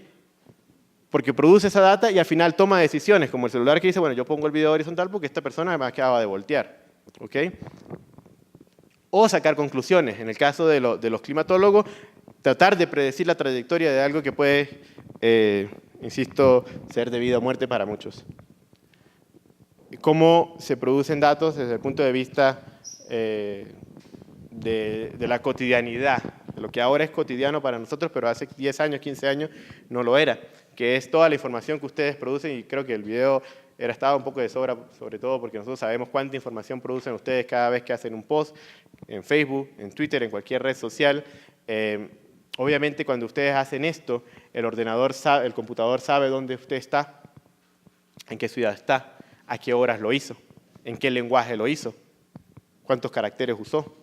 porque produce esa data y al final toma decisiones, como el celular que dice, bueno, yo pongo el video horizontal porque esta persona me acaba de voltear. ¿Ok? O sacar conclusiones. En el caso de los climatólogos, tratar de predecir la trayectoria de algo que puede, insisto, ser de vida o muerte para muchos. Cómo se producen datos desde el punto de vista de la cotidianidad, de lo que ahora es cotidiano para nosotros, pero hace 10 años, 15 años no lo era, que es toda la información que ustedes producen, y creo que el video estaba un poco de sobra, sobre todo porque nosotros sabemos cuánta información producen ustedes cada vez que hacen un post, en Facebook, en Twitter, en cualquier red social. Obviamente cuando ustedes hacen esto, el ordenador sabe, el computador sabe dónde usted está, en qué ciudad está, a qué horas lo hizo, en qué lenguaje lo hizo, cuántos caracteres usó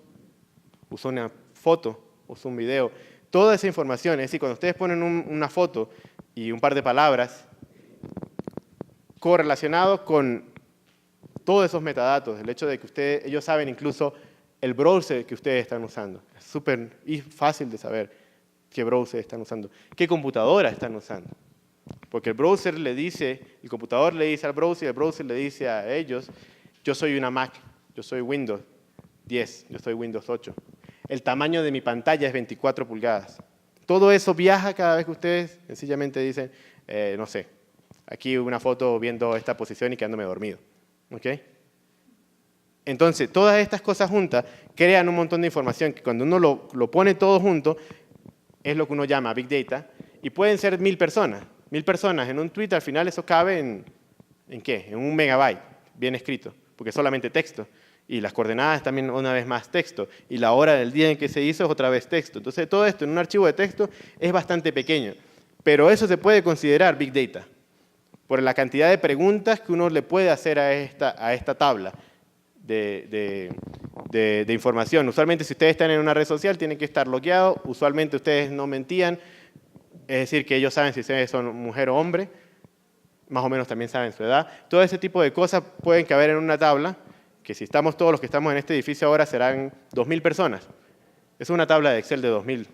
una foto, usó un video. Toda esa información, es decir, cuando ustedes ponen una foto y un par de palabras, correlacionado con todos esos metadatos, el hecho de que ellos saben incluso el browser que ustedes están usando. Es súper fácil de saber qué browser están usando, qué computadora están usando. Porque el computador le dice al browser y el browser le dice a ellos, yo soy una Mac, yo soy Windows 10, yo soy Windows 8. El tamaño de mi pantalla es 24 pulgadas. Todo eso viaja cada vez que ustedes sencillamente dicen, no sé, aquí una foto viendo esta posición y quedándome dormido. ¿Ok? Entonces, todas estas cosas juntas crean un montón de información que cuando uno lo pone todo junto, es lo que uno llama Big Data, y pueden ser 1000 personas. 1000 personas en un tweet, al final eso cabe ¿en qué? En 1 megabyte, bien escrito, porque es solamente texto. Y las coordenadas también una vez más texto. Y la hora del día en que se hizo es otra vez texto. Entonces todo esto en un archivo de texto es bastante pequeño. Pero eso se puede considerar Big Data, por la cantidad de preguntas que uno le puede hacer a esta tabla de información. Usualmente si ustedes están en una red social tienen que estar logueados. Usualmente ustedes no mentían. Es decir, que ellos saben si ustedes son mujer o hombre. Más o menos también saben su edad. Todo ese tipo de cosas pueden caber en una tabla, que si estamos todos los que estamos en este edificio ahora serán 2000 personas. Es una tabla de Excel de 2000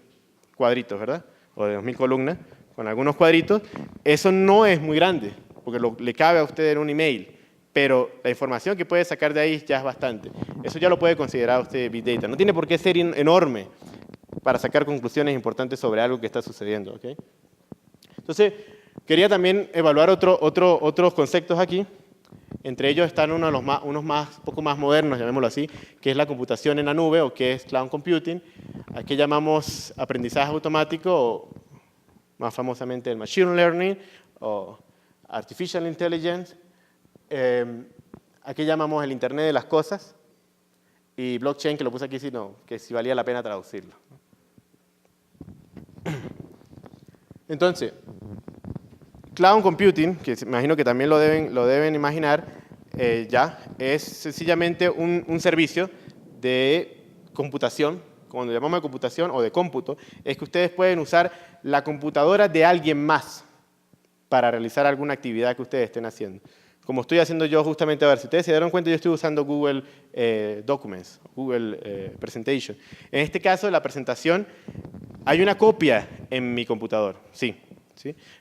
cuadritos, ¿verdad? O de 2000 columnas, con algunos cuadritos. Eso no es muy grande, porque le cabe a usted en un email, pero la información que puede sacar de ahí ya es bastante. Eso ya lo puede considerar usted Big Data. No tiene por qué ser enorme para sacar conclusiones importantes sobre algo que está sucediendo. ¿Okay? Entonces, quería también evaluar otros conceptos aquí. Entre ellos están unos poco más modernos, llamémoslo así, que es la computación en la nube, o que es cloud computing. Aquí llamamos aprendizaje automático, o más famosamente el machine learning, o artificial intelligence. Aquí llamamos el Internet de las cosas, y blockchain, que lo puse aquí, que si valía la pena traducirlo. Entonces, cloud computing, que me imagino que también lo deben imaginar, es sencillamente un servicio de computación. Cuando llamamos de computación o de cómputo, es que ustedes pueden usar la computadora de alguien más para realizar alguna actividad que ustedes estén haciendo. Como estoy haciendo yo justamente ahora. Si ustedes se dieron cuenta, yo estoy usando Google Documents, Google Presentation. En este caso, la presentación, hay una copia en mi computador, sí.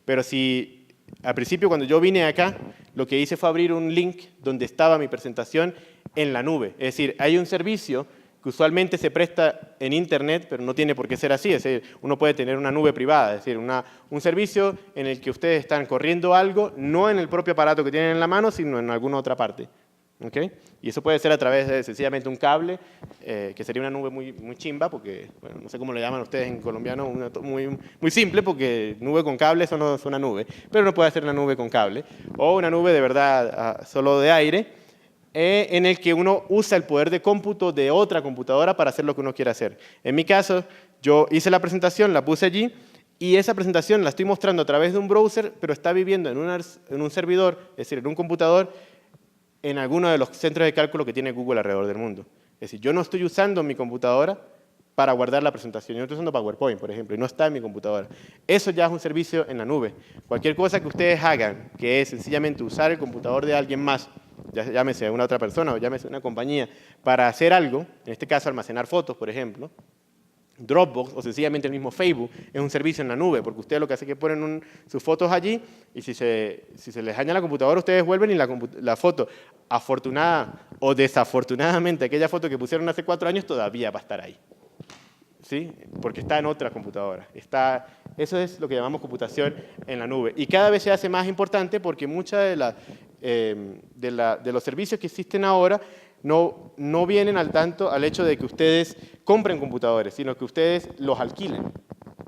Pero si al principio, cuando yo vine acá, lo que hice fue abrir un link donde estaba mi presentación en la nube. Es decir, hay un servicio que usualmente se presta en Internet, pero no tiene por qué ser así. Es decir, uno puede tener una nube privada, es decir, un servicio en el que ustedes están corriendo algo, no en el propio aparato que tienen en la mano, sino en alguna otra parte. ¿Okay? Y eso puede ser a través de sencillamente un cable, que sería una nube muy chimba, porque bueno, no sé cómo le llaman ustedes en colombiano, muy simple, porque nube con cable eso no es una nube, pero uno puede hacer una nube con cable, o una nube de verdad solo de aire, en el que uno usa el poder de cómputo de otra computadora para hacer lo que uno quiere hacer. En mi caso, yo hice la presentación, la puse allí, y esa presentación la estoy mostrando a través de un browser, pero está viviendo en un servidor, es decir, en un computador, en alguno de los centros de cálculo que tiene Google alrededor del mundo. Es decir, yo no estoy usando mi computadora para guardar la presentación. Yo estoy usando PowerPoint, por ejemplo, y no está en mi computadora. Eso ya es un servicio en la nube. Cualquier cosa que ustedes hagan, que es sencillamente usar el computador de alguien más, llámese una otra persona o llámese una compañía, para hacer algo, en este caso almacenar fotos, por ejemplo, Dropbox o sencillamente el mismo Facebook es un servicio en la nube, porque ustedes lo que hacen es que ponen sus fotos allí y si se les daña la computadora, ustedes vuelven y la foto, afortunada o desafortunadamente, aquella foto que pusieron hace 4 años todavía va a estar ahí. ¿Sí? Porque está en otra computadora. Eso es lo que llamamos computación en la nube. Y cada vez se hace más importante porque muchos de los servicios que existen ahora no vienen al hecho de que ustedes compren computadores, sino que ustedes los alquilen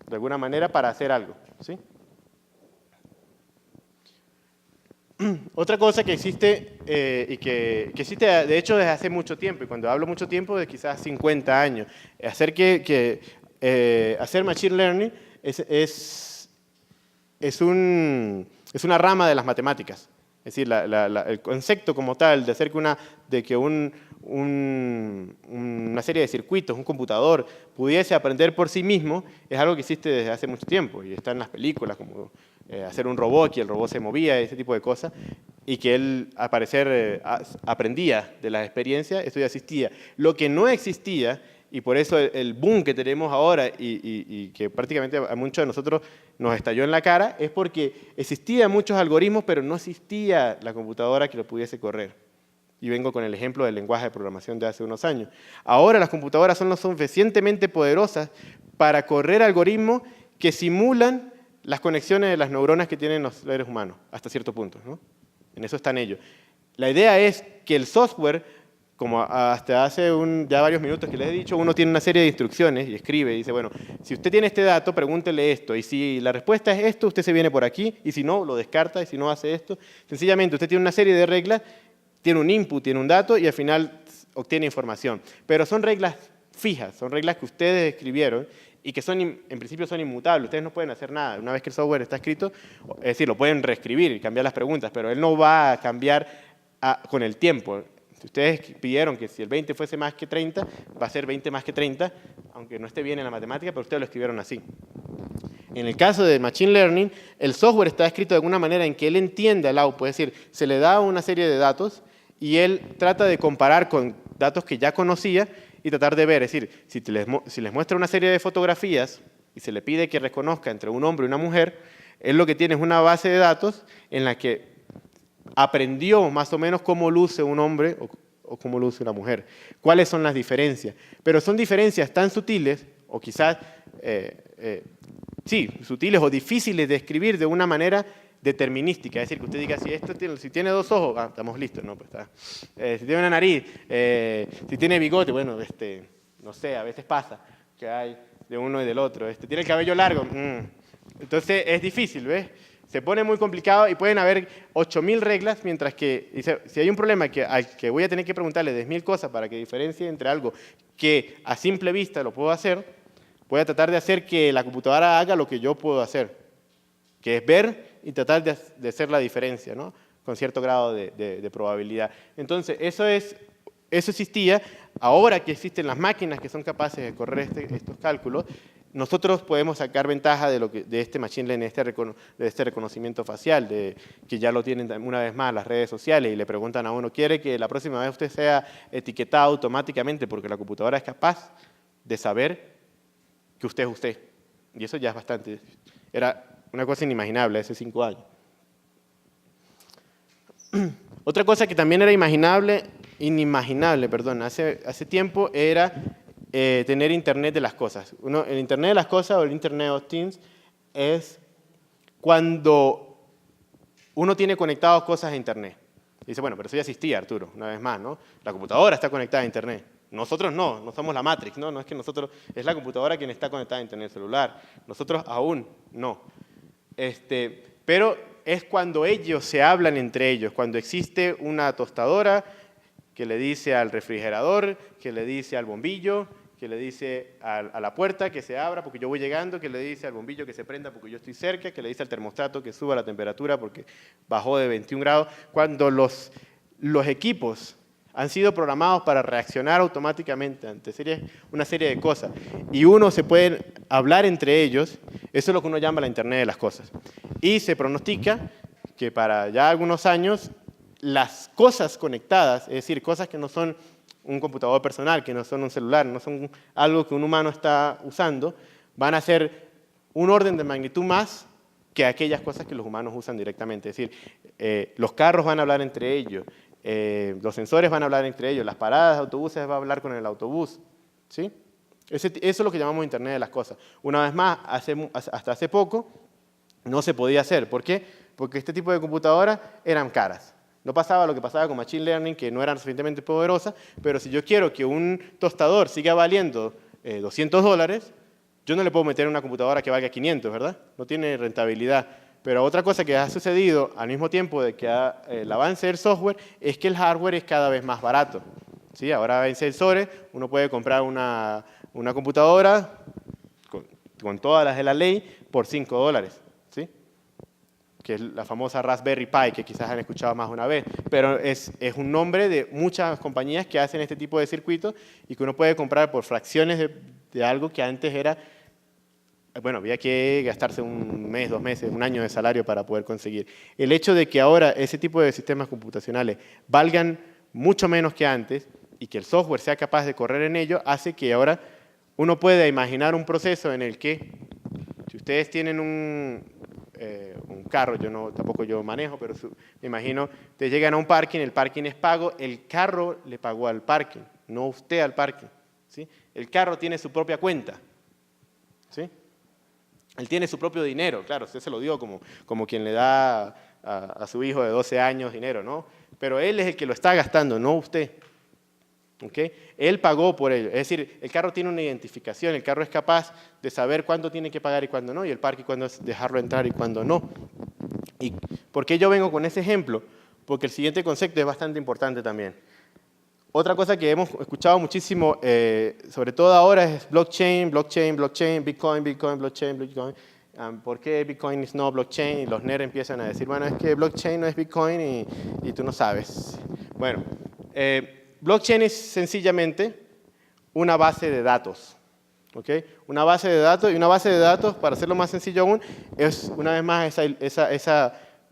de alguna manera para hacer algo. ¿Sí? Otra cosa que existe, y que existe de hecho desde hace mucho tiempo, y cuando hablo mucho tiempo, de quizás 50 años, hacer Machine Learning es una rama de las matemáticas. Es decir, el concepto como tal de hacer que una serie de circuitos, un computador, pudiese aprender por sí mismo, es algo que existe desde hace mucho tiempo, y está en las películas, como hacer un robot, que el robot se movía, ese tipo de cosas, y que él, al parecer, aprendía de las experiencias, esto ya existía. Lo que no existía, y por eso el boom que tenemos ahora, y que prácticamente a muchos de nosotros nos estalló en la cara, es porque existían muchos algoritmos, pero no existía la computadora que lo pudiese correr. Y vengo con el ejemplo del lenguaje de programación de hace unos años. Ahora las computadoras son lo suficientemente poderosas para correr algoritmos que simulan las conexiones de las neuronas que tienen los seres humanos, hasta cierto punto, ¿no? En eso están ellos. La idea es que el software, como hasta hace ya varios minutos que les he dicho, uno tiene una serie de instrucciones y escribe y dice, bueno, si usted tiene este dato, pregúntele esto, y si la respuesta es esto, usted se viene por aquí, y si no, lo descarta, y si no hace esto. Sencillamente, usted tiene una serie de reglas, tiene un input, tiene un dato, y al final obtiene información. Pero son reglas fijas, son reglas que ustedes escribieron, y que en principio son inmutables. Ustedes no pueden hacer nada. Una vez que el software está escrito, es decir, lo pueden reescribir y cambiar las preguntas, pero él no va a cambiar con el tiempo. Si ustedes pidieron que si el 20 fuese más que 30, va a ser 20 más que 30, aunque no esté bien en la matemática, pero ustedes lo escribieron así. En el caso de Machine Learning, el software está escrito de alguna manera en que él entienda el output, es decir, se le da una serie de datos y él trata de comparar con datos que ya conocía y tratar de ver, es decir, si les muestra una serie de fotografías y se le pide que reconozca entre un hombre y una mujer, él lo que tiene es una base de datos en la que aprendió más o menos cómo luce un hombre o cómo luce una mujer, cuáles son las diferencias. Pero son diferencias tan sutiles, o quizás, sí, sutiles o difíciles de escribir de una manera determinística, es decir, que usted diga, si tiene 2 ojos, estamos listos, ¿no? Pues está. Si tiene una nariz, si tiene bigote, bueno, no sé, a veces pasa que hay de uno y del otro. Tiene el cabello largo, entonces es difícil, ¿ves? Se pone muy complicado y pueden haber 8.000 reglas, mientras que si hay un problema al que voy a tener que preguntarle 10.000 cosas para que diferencie entre algo que a simple vista lo puedo hacer, voy a tratar de hacer que la computadora haga lo que yo puedo hacer, que es ver y tratar de hacer la diferencia, ¿no? Con cierto grado de probabilidad. Entonces, eso existía. Ahora que existen las máquinas que son capaces de correr estos cálculos, nosotros podemos sacar ventaja de este machine learning, de este reconocimiento facial, que ya lo tienen una vez más las redes sociales y le preguntan a uno, ¿quiere que la próxima vez usted sea etiquetado automáticamente porque la computadora es capaz de saber que usted es usted? Y eso ya es bastante. Era una cosa inimaginable hace 5 años. Otra cosa que también era inimaginable, hace tiempo era tener Internet de las cosas. El Internet de las cosas o el Internet of Things es cuando uno tiene conectadas cosas a Internet. Dice, bueno, pero eso ya existía, Arturo, una vez más, ¿no? La computadora está conectada a Internet. Nosotros no somos la Matrix, ¿no? No es que nosotros, es la computadora quien está conectada a Internet celular. Nosotros aún no. Pero es cuando ellos se hablan entre ellos, cuando existe una tostadora que le dice al refrigerador, que le dice al bombillo, que le dice a la puerta que se abra porque yo voy llegando, que le dice al bombillo que se prenda porque yo estoy cerca, que le dice al termostato que suba la temperatura porque bajó de 21 grados. Cuando los equipos han sido programados para reaccionar automáticamente ante una serie de cosas y uno se puede hablar entre ellos, eso es lo que uno llama la Internet de las cosas. Y se pronostica que para ya algunos años las cosas conectadas, es decir, cosas que no son un computador personal, que no son un celular, no son algo que un humano está usando, van a ser un orden de magnitud más que aquellas cosas que los humanos usan directamente. Es decir, los carros van a hablar entre ellos, los sensores van a hablar entre ellos, las paradas de autobuses van a hablar con el autobús. ¿Sí? Eso es lo que llamamos Internet de las cosas. Una vez más, hasta hace poco no se podía hacer. ¿Por qué? Porque este tipo de computadoras eran caras. No pasaba lo que pasaba con Machine Learning, que no eran suficientemente poderosas, pero si yo quiero que un tostador siga valiendo $200, yo no le puedo meter una computadora que valga 500, ¿verdad? No tiene rentabilidad. Pero otra cosa que ha sucedido al mismo tiempo de que el avance del software es que el hardware es cada vez más barato. ¿Sí? Ahora hay sensores, uno puede comprar una computadora con todas las de la ley por $5. ¿Sí? Que es la famosa Raspberry Pi, que quizás han escuchado más de una vez, pero es un nombre de muchas compañías que hacen este tipo de circuitos y que uno puede comprar por fracciones de algo que antes era, bueno, había que gastarse un mes, 2 meses, un año de salario para poder conseguir. El hecho de que ahora ese tipo de sistemas computacionales valgan mucho menos que antes y que el software sea capaz de correr en ello, hace que ahora uno pueda imaginar un proceso en el que, si ustedes tienen un carro, tampoco yo manejo, pero me imagino, ustedes llegan a un parking, el parking es pago, el carro le pagó al parking, no usted al parking. ¿Sí? El carro tiene su propia cuenta. ¿Sí? Él tiene su propio dinero, claro, usted se lo dio como quien le da a su hijo de 12 años dinero, ¿no? Pero él es el que lo está gastando, no usted. ¿Okay? Él pagó por ello. Es decir, el carro tiene una identificación, el carro es capaz de saber cuándo tiene que pagar y cuándo no, y el parque cuándo es dejarlo entrar y cuándo no. ¿Y por qué yo vengo con ese ejemplo? Porque el siguiente concepto es bastante importante también. Otra cosa que hemos escuchado muchísimo, sobre todo ahora, es blockchain, blockchain, blockchain, Bitcoin, Bitcoin, blockchain, Bitcoin. ¿Por qué Bitcoin es no blockchain? Y los nerds empiezan a decir, bueno, es que blockchain no es Bitcoin y tú no sabes. Bueno, blockchain es sencillamente una base de datos. ¿Okay? Una base de datos, y una base de datos, para hacerlo más sencillo aún, es una vez más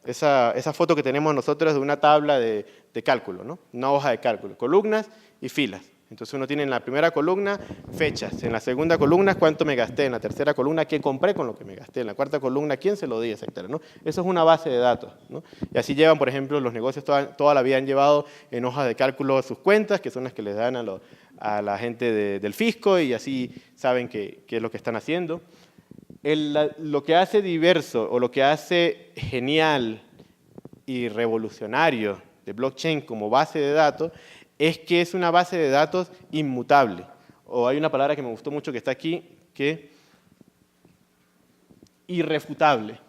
esa foto que tenemos nosotros de una tabla de cálculo, ¿no? Una hoja de cálculo, columnas y filas. Entonces uno tiene en la primera columna fechas, en la segunda columna cuánto me gasté, en la tercera columna qué compré con lo que me gasté, en la cuarta columna quién se lo di, etcétera, ¿no? Eso es una base de datos, ¿no? Y así llevan, por ejemplo, los negocios toda la vida han llevado en hojas de cálculo sus cuentas, que son las que les dan a la gente del fisco, y así saben qué es lo que están haciendo. Lo que hace diverso o lo que hace genial y revolucionario de blockchain como base de datos es que es una base de datos inmutable. O hay una palabra que me gustó mucho que está aquí, que irrefutable.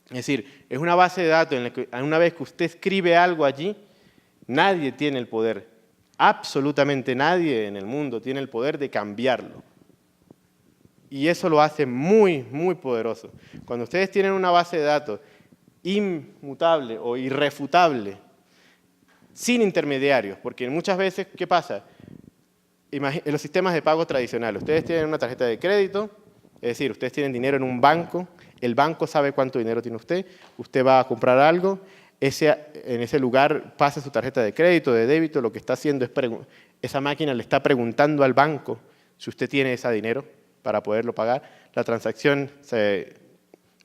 Es decir, es una base de datos en la que una vez que usted escribe algo allí, nadie tiene el poder, absolutamente nadie en el mundo tiene el poder de cambiarlo. Y eso lo hace muy, muy poderoso. Cuando ustedes tienen una base de datos inmutable o irrefutable, sin intermediarios, porque muchas veces, ¿qué pasa? En los sistemas de pago tradicionales, ustedes tienen una tarjeta de crédito, es decir, ustedes tienen dinero en un banco, el banco sabe cuánto dinero tiene usted va a comprar algo, en ese lugar pasa su tarjeta de crédito, de débito, lo que está haciendo es, esa máquina le está preguntando al banco si usted tiene ese dinero para poderlo pagar, la transacción se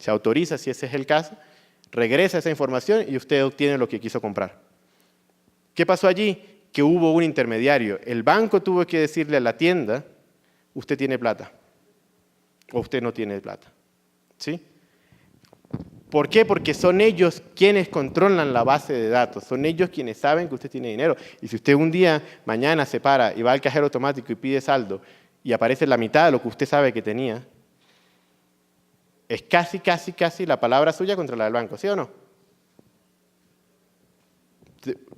autoriza si ese es el caso, regresa esa información y usted obtiene lo que quiso comprar. ¿Qué pasó allí? Que hubo un intermediario. El banco tuvo que decirle a la tienda, usted tiene plata o usted no tiene plata. ¿Sí? ¿Por qué? Porque son ellos quienes controlan la base de datos, son ellos quienes saben que usted tiene dinero. Y si usted un día, mañana se para y va al cajero automático y pide saldo y aparece la mitad de lo que usted sabe que tenía, es casi la palabra suya contra la del banco, ¿sí o no?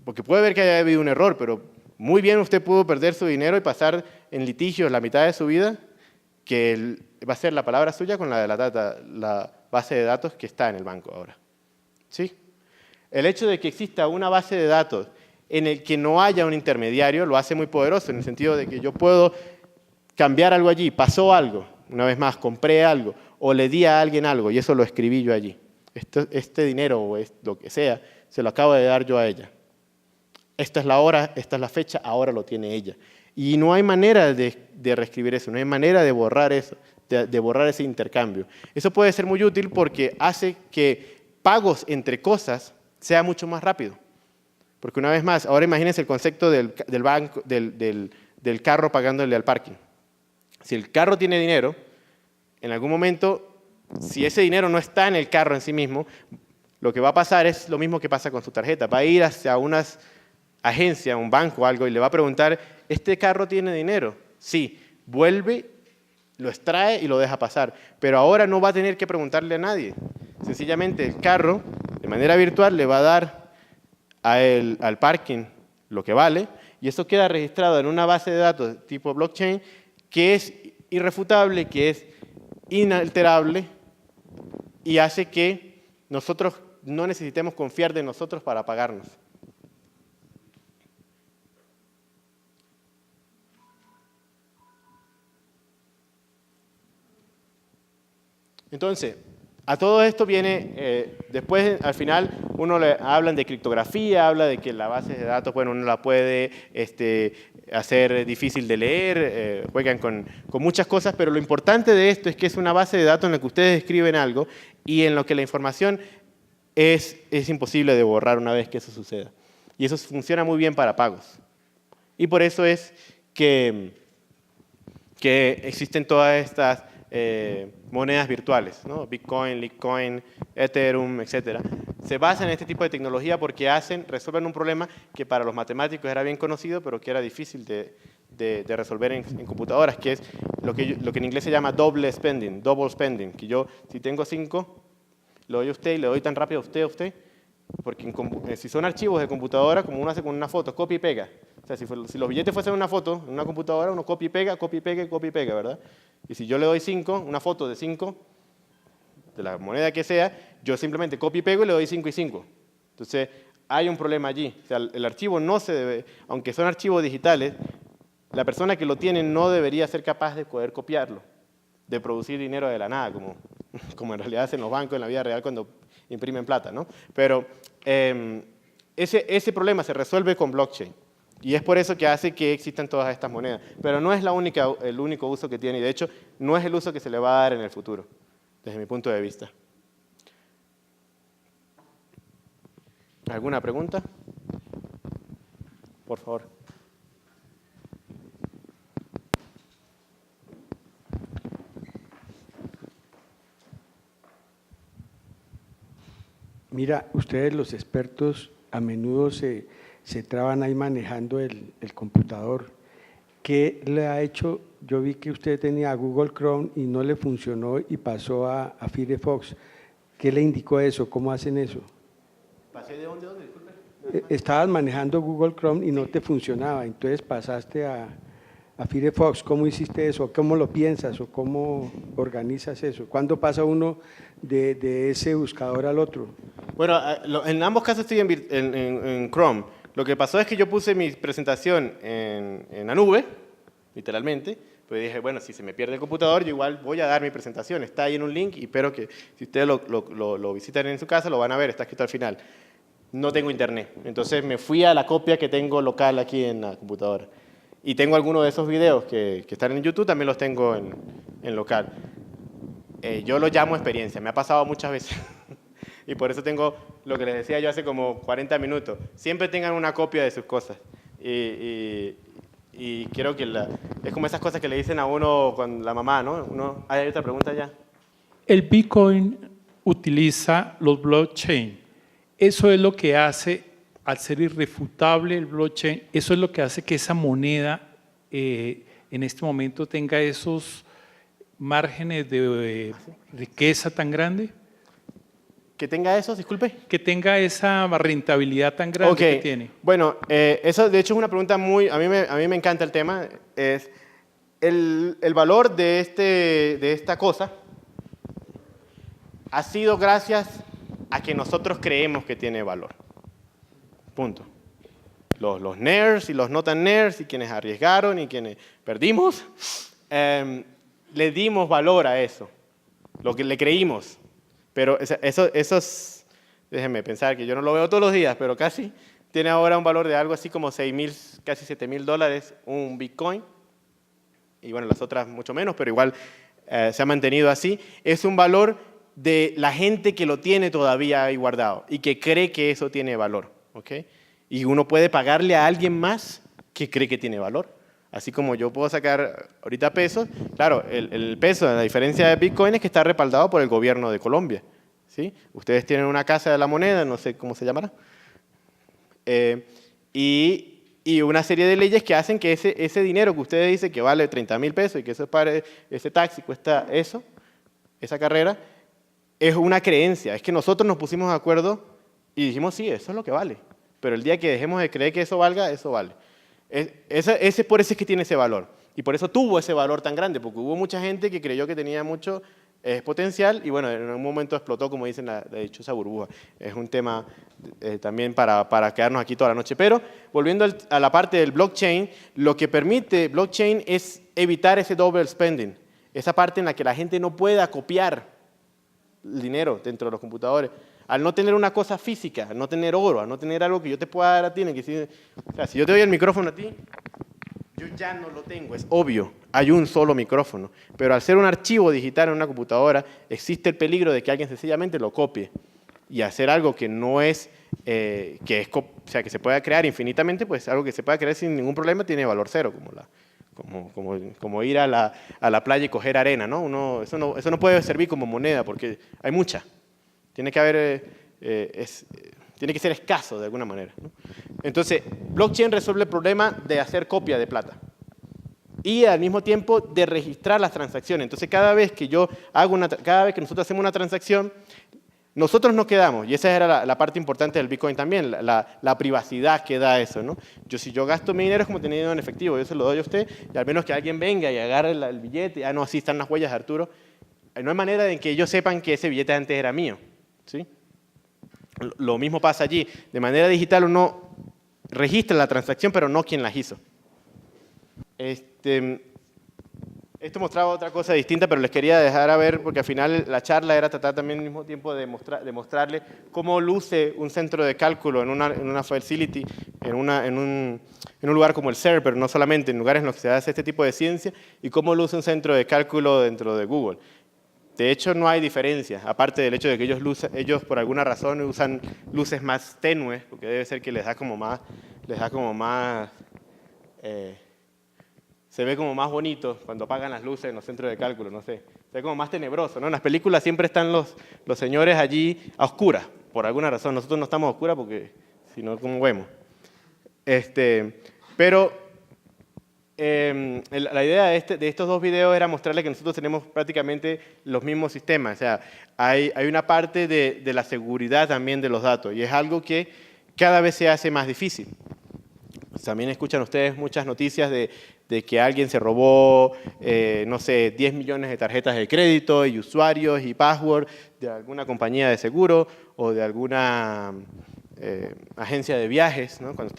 porque puede ver que haya habido un error, pero muy bien usted pudo perder su dinero y pasar en litigios la mitad de su vida, que va a ser la palabra suya con la de la base de datos que está en el banco ahora. ¿Sí? El hecho de que exista una base de datos en el que no haya un intermediario lo hace muy poderoso, en el sentido de que yo puedo cambiar algo allí, pasó algo, una vez más, compré algo, o le di a alguien algo, y eso lo escribí yo allí. Este dinero, o lo que sea, se lo acabo de dar yo a ella. Esta es la hora, esta es la fecha, ahora lo tiene ella. Y no hay manera de reescribir eso, no hay manera de borrar eso, de borrar ese intercambio. Eso puede ser muy útil porque hace que pagos entre cosas sea mucho más rápido. Porque una vez más, ahora imagínense el concepto del carro pagándole al parking. Si el carro tiene dinero, en algún momento, si ese dinero no está en el carro en sí mismo, lo que va a pasar es lo mismo que pasa con su tarjeta. Va a ir hacia una agencia, un banco o algo, y le va a preguntar, ¿este carro tiene dinero? Sí, vuelve, lo extrae y lo deja pasar. Pero ahora no va a tener que preguntarle a nadie. Sencillamente el carro, de manera virtual, le va a dar al parking lo que vale, y eso queda registrado en una base de datos tipo blockchain que es irrefutable, que es inalterable, y hace que nosotros no necesitemos confiar de nosotros para pagarnos. Entonces, a todo esto viene, después al final uno le hablan de criptografía, habla de que la base de datos, bueno, uno la puede hacer difícil de leer, juegan con muchas cosas, pero lo importante de esto es que es una base de datos en la que ustedes escriben algo y en lo que la información es imposible de borrar una vez que eso suceda. Y eso funciona muy bien para pagos. Y por eso es que existen todas estas monedas virtuales, ¿no? Bitcoin, Litecoin, Ethereum, etc. Se basan en este tipo de tecnología porque resuelven un problema que para los matemáticos era bien conocido, pero que era difícil de resolver en computadoras, que es lo que en inglés se llama double spending, que yo, si tengo 5, le doy a usted y le doy tan rápido a usted, porque si son archivos de computadora, como uno hace con una foto, copia y pega. O sea, si los billetes fuesen una foto, en una computadora, uno copia y pega, ¿verdad? Y si yo le doy 5, una foto de 5, de la moneda que sea, yo simplemente copio y pego y le doy 5 y 5. Entonces, hay un problema allí. O sea, el archivo no se debe, aunque son archivos digitales, la persona que lo tiene no debería ser capaz de poder copiarlo, de producir dinero de la nada, como en realidad hacen los bancos en la vida real cuando imprimen plata, ¿no? Pero ese problema se resuelve con blockchain. Y es por eso que hace que existan todas estas monedas. Pero no es el único uso que tiene, y de hecho no es el uso que se le va a dar en el futuro, desde mi punto de vista. ¿Alguna pregunta? Por favor. Mira, ustedes los expertos a menudo se traban ahí manejando el computador. ¿Qué le ha hecho? Yo vi que usted tenía Google Chrome y no le funcionó y pasó a Firefox. ¿Qué le indicó eso? ¿Cómo hacen eso? ¿Pasé de dónde? Disculpe. Estabas manejando Google Chrome y no te funcionaba, entonces pasaste a Firefox. ¿Cómo hiciste eso? ¿Cómo lo piensas o cómo organizas eso? ¿Cuándo pasa uno de ese buscador al otro? Bueno, en ambos casos estoy en Chrome. Lo que pasó es que yo puse mi presentación en la nube, literalmente, pues dije, bueno, si se me pierde el computador, yo igual voy a dar mi presentación. Está ahí en un link y espero que si ustedes lo visitan en su casa, lo van a ver, está escrito al final. No tengo internet, entonces me fui a la copia que tengo local aquí en la computadora. Y tengo algunos de esos videos que están en YouTube, también los tengo en local. Yo lo llamo experiencia, me ha pasado muchas veces. Y por eso tengo lo que les decía yo hace como 40 minutos. Siempre tengan una copia de sus cosas. Y creo que es como esas cosas que le dicen a uno con la mamá, ¿no? ¿Hay otra pregunta ya? El Bitcoin utiliza los blockchain. Eso es lo que hace, al ser irrefutable el blockchain, eso es lo que hace que esa moneda en este momento tenga esos márgenes de riqueza tan grande. ¿Que tenga eso, disculpe? Que tenga esa rentabilidad tan grande Ok. que tiene. Bueno, eso de hecho es una pregunta muy... A mí me encanta el tema. Es el valor de esta cosa ha sido gracias a que nosotros creemos que tiene valor. Punto. Los nerds y los no tan nerds y quienes arriesgaron y quienes perdimos, le dimos valor a eso, lo que le creímos. Pero esos, déjenme pensar que yo no lo veo todos los días, pero casi, tiene ahora un valor de algo así como 6,000, casi $7,000 un Bitcoin. Y bueno, las otras mucho menos, pero igual se ha mantenido así. Es un valor de la gente que lo tiene todavía ahí guardado y que cree que eso tiene valor. ¿Ok? Y uno puede pagarle a alguien más que cree que tiene valor. Así como yo puedo sacar ahorita pesos, claro, el peso, la diferencia de Bitcoin es que está respaldado por el gobierno de Colombia. ¿Sí? Ustedes tienen una casa de la moneda, no sé cómo se llamará, y una serie de leyes que hacen que ese dinero que ustedes dicen que vale 30,000 pesos y que ese taxi cuesta eso, esa carrera, es una creencia. Es que nosotros nos pusimos de acuerdo y dijimos, sí, eso es lo que vale. Pero el día que dejemos de creer que eso valga, eso vale. Por eso es que tiene ese valor. Y por eso tuvo ese valor tan grande, porque hubo mucha gente que creyó que tenía mucho potencial y bueno, en un momento explotó, como dicen, la dichosa burbuja. Es un tema también para quedarnos aquí toda la noche. Pero volviendo a la parte del blockchain, lo que permite blockchain es evitar ese double spending, esa parte en la que la gente no pueda copiar el dinero dentro de los computadores. Al no tener una cosa física, al no tener oro, al no tener algo que yo te pueda dar a ti, o sea, si yo te doy el micrófono a ti, yo ya no lo tengo, es obvio, hay un solo micrófono. Pero al ser un archivo digital en una computadora, existe el peligro de que alguien sencillamente lo copie y hacer algo que no es, o sea, que se pueda crear infinitamente, pues algo que se pueda crear sin ningún problema tiene valor cero, como ir a la playa y coger arena, ¿no? Eso no puede servir como moneda porque hay mucha. Tiene que haber, tiene que ser escaso de alguna manera, ¿no? Entonces, blockchain resuelve el problema de hacer copia de plata y al mismo tiempo de registrar las transacciones. Entonces, cada vez que nosotros hacemos una transacción, nosotros nos quedamos, y esa era la parte importante del Bitcoin también, la privacidad que da eso, ¿no? Si yo gasto mi dinero es como tener dinero en efectivo, yo se lo doy a usted, y al menos que alguien venga y agarre el billete, no, así están las huellas de Arturo, no hay manera de que ellos sepan que ese billete antes era mío, ¿sí? Lo mismo pasa allí, de manera digital uno registra la transacción, pero no quien la hizo. Esto mostraba otra cosa distinta, pero les quería dejar a ver, porque al final la charla era tratar también al mismo tiempo de mostrarle cómo luce un centro de cálculo en una facility, en un lugar como el CERN, pero no solamente, en lugares en los que se hace este tipo de ciencia, y cómo luce un centro de cálculo dentro de Google. De hecho, no hay diferencia, aparte del hecho de que ellos por alguna razón usan luces más tenues, porque debe ser que les da como más, se ve como más bonito cuando apagan las luces en los centros de cálculo, no sé, se ve como más tenebroso, ¿no? En las películas siempre están los señores allí a oscuras, por alguna razón. Nosotros no estamos a oscuras porque si no, ¿cómo vemos? Pero la idea de estos dos videos era mostrarles que nosotros tenemos prácticamente los mismos sistemas. O sea, hay una parte de la seguridad también de los datos y es algo que cada vez se hace más difícil. También escuchan ustedes muchas noticias de que alguien se robó, no sé, 10 millones de tarjetas de crédito y usuarios y password de alguna compañía de seguro o de alguna agencia de viajes, ¿no? Cuando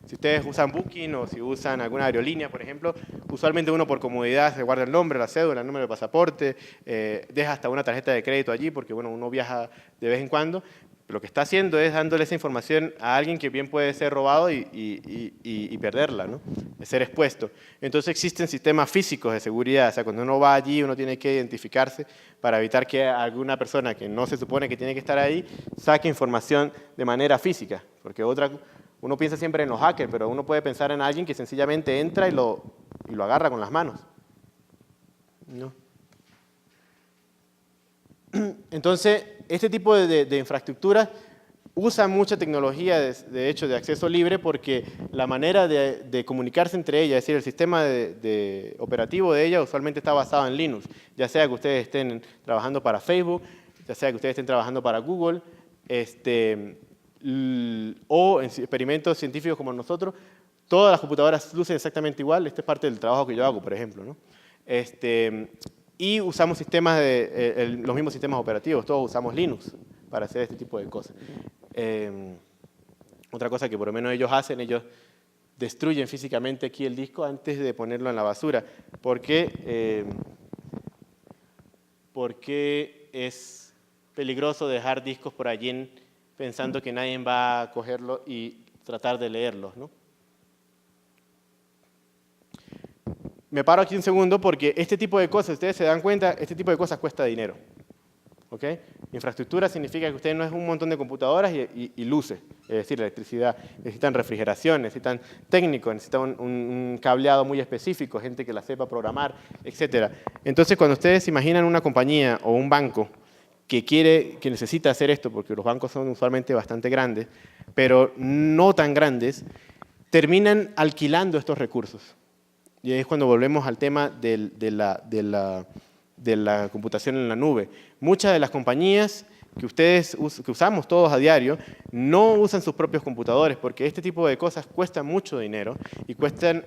si ustedes usan Booking o si usan alguna aerolínea, por ejemplo, usualmente uno por comodidad se guarda el nombre, la cédula, el número de pasaporte, deja hasta una tarjeta de crédito allí porque bueno, uno viaja de vez en cuando. Lo que está haciendo es dándole esa información a alguien que bien puede ser robado y perderla, ¿no? De ser expuesto. Entonces existen sistemas físicos de seguridad, o sea, cuando uno va allí uno tiene que identificarse para evitar que alguna persona que no se supone que tiene que estar ahí saque información de manera física, porque uno piensa siempre en los hackers, pero uno puede pensar en alguien que sencillamente entra y lo agarra con las manos, ¿no? Entonces, este tipo de infraestructuras usa mucha tecnología, de hecho, de acceso libre, porque la manera de comunicarse entre ellas, es decir, el sistema operativo de ellas usualmente está basado en Linux, ya sea que ustedes estén trabajando para Facebook, ya sea que ustedes estén trabajando para Google, o en experimentos científicos como nosotros, todas las computadoras lucen exactamente igual. Este es parte del trabajo que yo hago, por ejemplo, ¿no? Y usamos sistemas los mismos sistemas operativos, todos usamos Linux para hacer este tipo de cosas. Otra cosa que por lo menos ellos hacen, ellos destruyen físicamente aquí el disco antes de ponerlo en la basura, porque es peligroso dejar discos por allí pensando que nadie va a cogerlo y tratar de leerlos, ¿no? Me paro aquí un segundo porque este tipo de cosas, ustedes se dan cuenta, este tipo de cosas cuesta dinero. ¿Ok? Infraestructura significa que ustedes no es un montón de computadoras y luces, es decir, electricidad. Necesitan refrigeración, necesitan técnicos, necesitan un cableado muy específico, gente que la sepa programar, etc. Entonces, cuando ustedes imaginan una compañía o un banco que necesita hacer esto, porque los bancos son usualmente bastante grandes, pero no tan grandes, terminan alquilando estos recursos. Y ahí es cuando volvemos al tema de la computación en la nube. Muchas de las compañías que usamos todos a diario no usan sus propios computadores porque este tipo de cosas cuestan mucho dinero y cuestan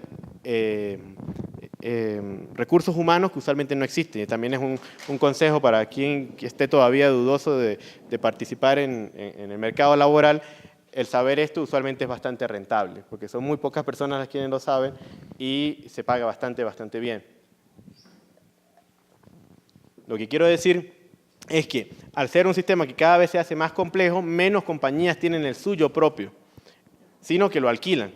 recursos humanos que usualmente no existen. Y también es un consejo para quien esté todavía dudoso de participar en el mercado laboral. El saber esto usualmente es bastante rentable, porque son muy pocas personas las quienes lo saben y se paga bastante bien. Lo que quiero decir es que al ser un sistema que cada vez se hace más complejo, menos compañías tienen el suyo propio, sino que lo alquilan.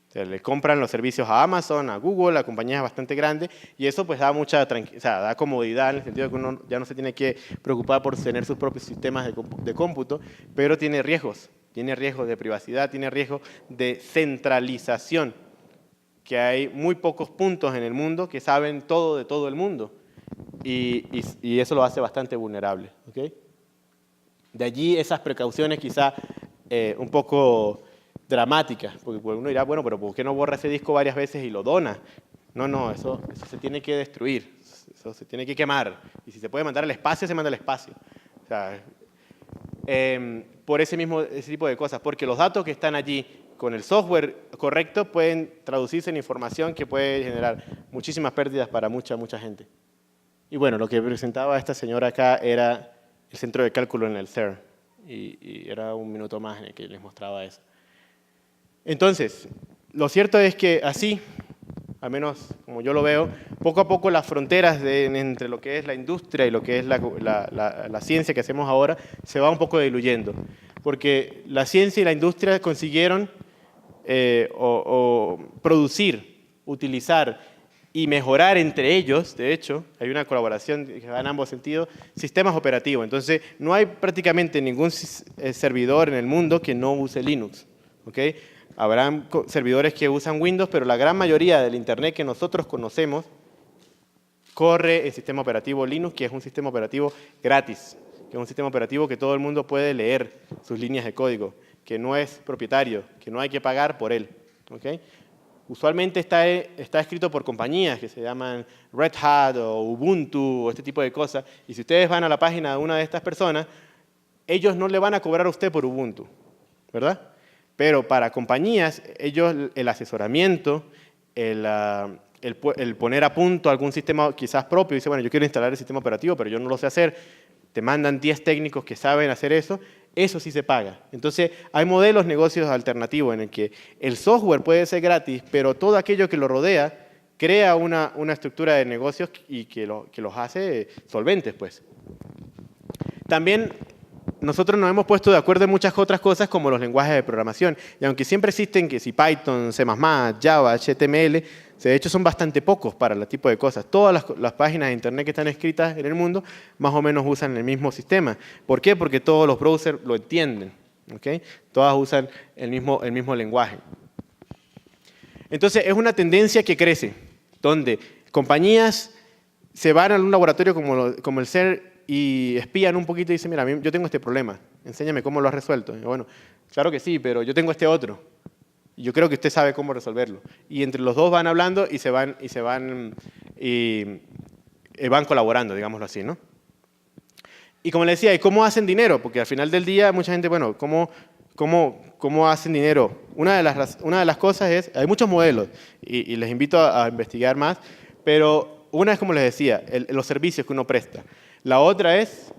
O sea, le compran los servicios a Amazon, a Google, a compañías bastante grandes, y eso pues da da comodidad en el sentido de que uno ya no se tiene que preocupar por tener sus propios sistemas de cómputo, pero tiene riesgos. Tiene riesgos de privacidad, tiene riesgos de centralización, que hay muy pocos puntos en el mundo que saben todo de todo el mundo, y eso lo hace bastante vulnerable. ¿Okay? De allí esas precauciones quizá un poco dramáticas, porque uno dirá, bueno, pero ¿por qué no borra ese disco varias veces y lo dona? No, eso se tiene que destruir, eso se tiene que quemar, y si se puede mandar al espacio, se manda al espacio. O sea, por ese tipo de cosas, porque los datos que están allí con el software correcto pueden traducirse en información que puede generar muchísimas pérdidas para mucha gente. Y bueno, lo que presentaba esta señora acá era el centro de cálculo en el CERN, y era un minuto más en el que les mostraba eso. Entonces, lo cierto es que así, al menos como yo lo veo, poco a poco las fronteras entre lo que es la industria y lo que es la ciencia que hacemos ahora se va un poco diluyendo. Porque la ciencia y la industria consiguieron producir, utilizar y mejorar entre ellos, de hecho, hay una colaboración que va en ambos sentidos, sistemas operativos. Entonces, no hay prácticamente ningún servidor en el mundo que no use Linux. ¿Okay? Habrán servidores que usan Windows, pero la gran mayoría del Internet que nosotros conocemos corre el sistema operativo Linux, que es un sistema operativo gratis, que es un sistema operativo que todo el mundo puede leer sus líneas de código, que no es propietario, que no hay que pagar por él. ¿Okay? Usualmente está escrito por compañías que se llaman Red Hat o Ubuntu o este tipo de cosas, y si ustedes van a la página de una de estas personas, ellos no le van a cobrar a usted por Ubuntu, ¿verdad? Pero para compañías, ellos el asesoramiento, el poner a punto algún sistema quizás propio, dice, bueno, yo quiero instalar el sistema operativo, pero yo no lo sé hacer, te mandan 10 técnicos que saben hacer eso sí se paga. Entonces, hay modelos negocios alternativos en el que el software puede ser gratis, pero todo aquello que lo rodea crea una estructura de negocios y que los hace solventes, pues. También nosotros nos hemos puesto de acuerdo en muchas otras cosas como los lenguajes de programación. Y aunque siempre existen que si Python, C++, Java, HTML, de hecho son bastante pocos para el tipo de cosas. Todas las páginas de Internet que están escritas en el mundo más o menos usan el mismo sistema. ¿Por qué? Porque todos los browsers lo entienden. ¿Okay? Todas usan el mismo lenguaje. Entonces es una tendencia que crece, donde compañías se van a un laboratorio como el CERN y espían un poquito y dicen, mira, yo tengo este problema, enséñame cómo lo has resuelto. Y bueno, claro que sí, pero yo tengo este otro. Y yo creo que usted sabe cómo resolverlo. Y entre los dos van hablando y van colaborando, digámoslo así, ¿no? Y como le decía, ¿y cómo hacen dinero? Porque al final del día mucha gente, bueno, ¿cómo hacen dinero? Una de las cosas es, hay muchos modelos y les invito a investigar más, pero una es, como les decía, los servicios que uno presta. La otra es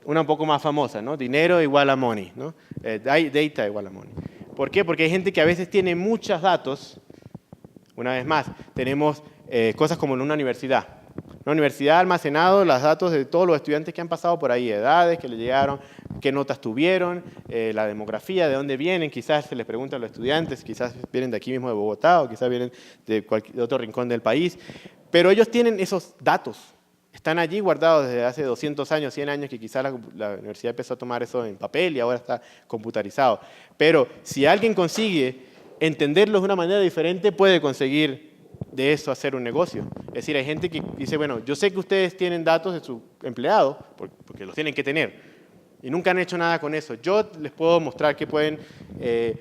una un poco más famosa, ¿no? Dinero igual a money, ¿no? Data igual a money. ¿Por qué? Porque hay gente que a veces tiene muchos datos. Una vez más, tenemos cosas como en una universidad. Una universidad ha almacenado los datos de todos los estudiantes que han pasado por ahí, edades que le llegaron, qué notas tuvieron, la demografía, de dónde vienen. Quizás se les pregunta a los estudiantes, quizás vienen de aquí mismo de Bogotá o quizás vienen de otro rincón del país. Pero ellos tienen esos datos. Están allí guardados desde hace 200 años, 100 años, que quizás la universidad empezó a tomar eso en papel y ahora está computarizado. Pero si alguien consigue entenderlos de una manera diferente, puede conseguir de eso hacer un negocio. Es decir, hay gente que dice, bueno, yo sé que ustedes tienen datos de su empleado, porque los tienen que tener, y nunca han hecho nada con eso. Yo les puedo mostrar que pueden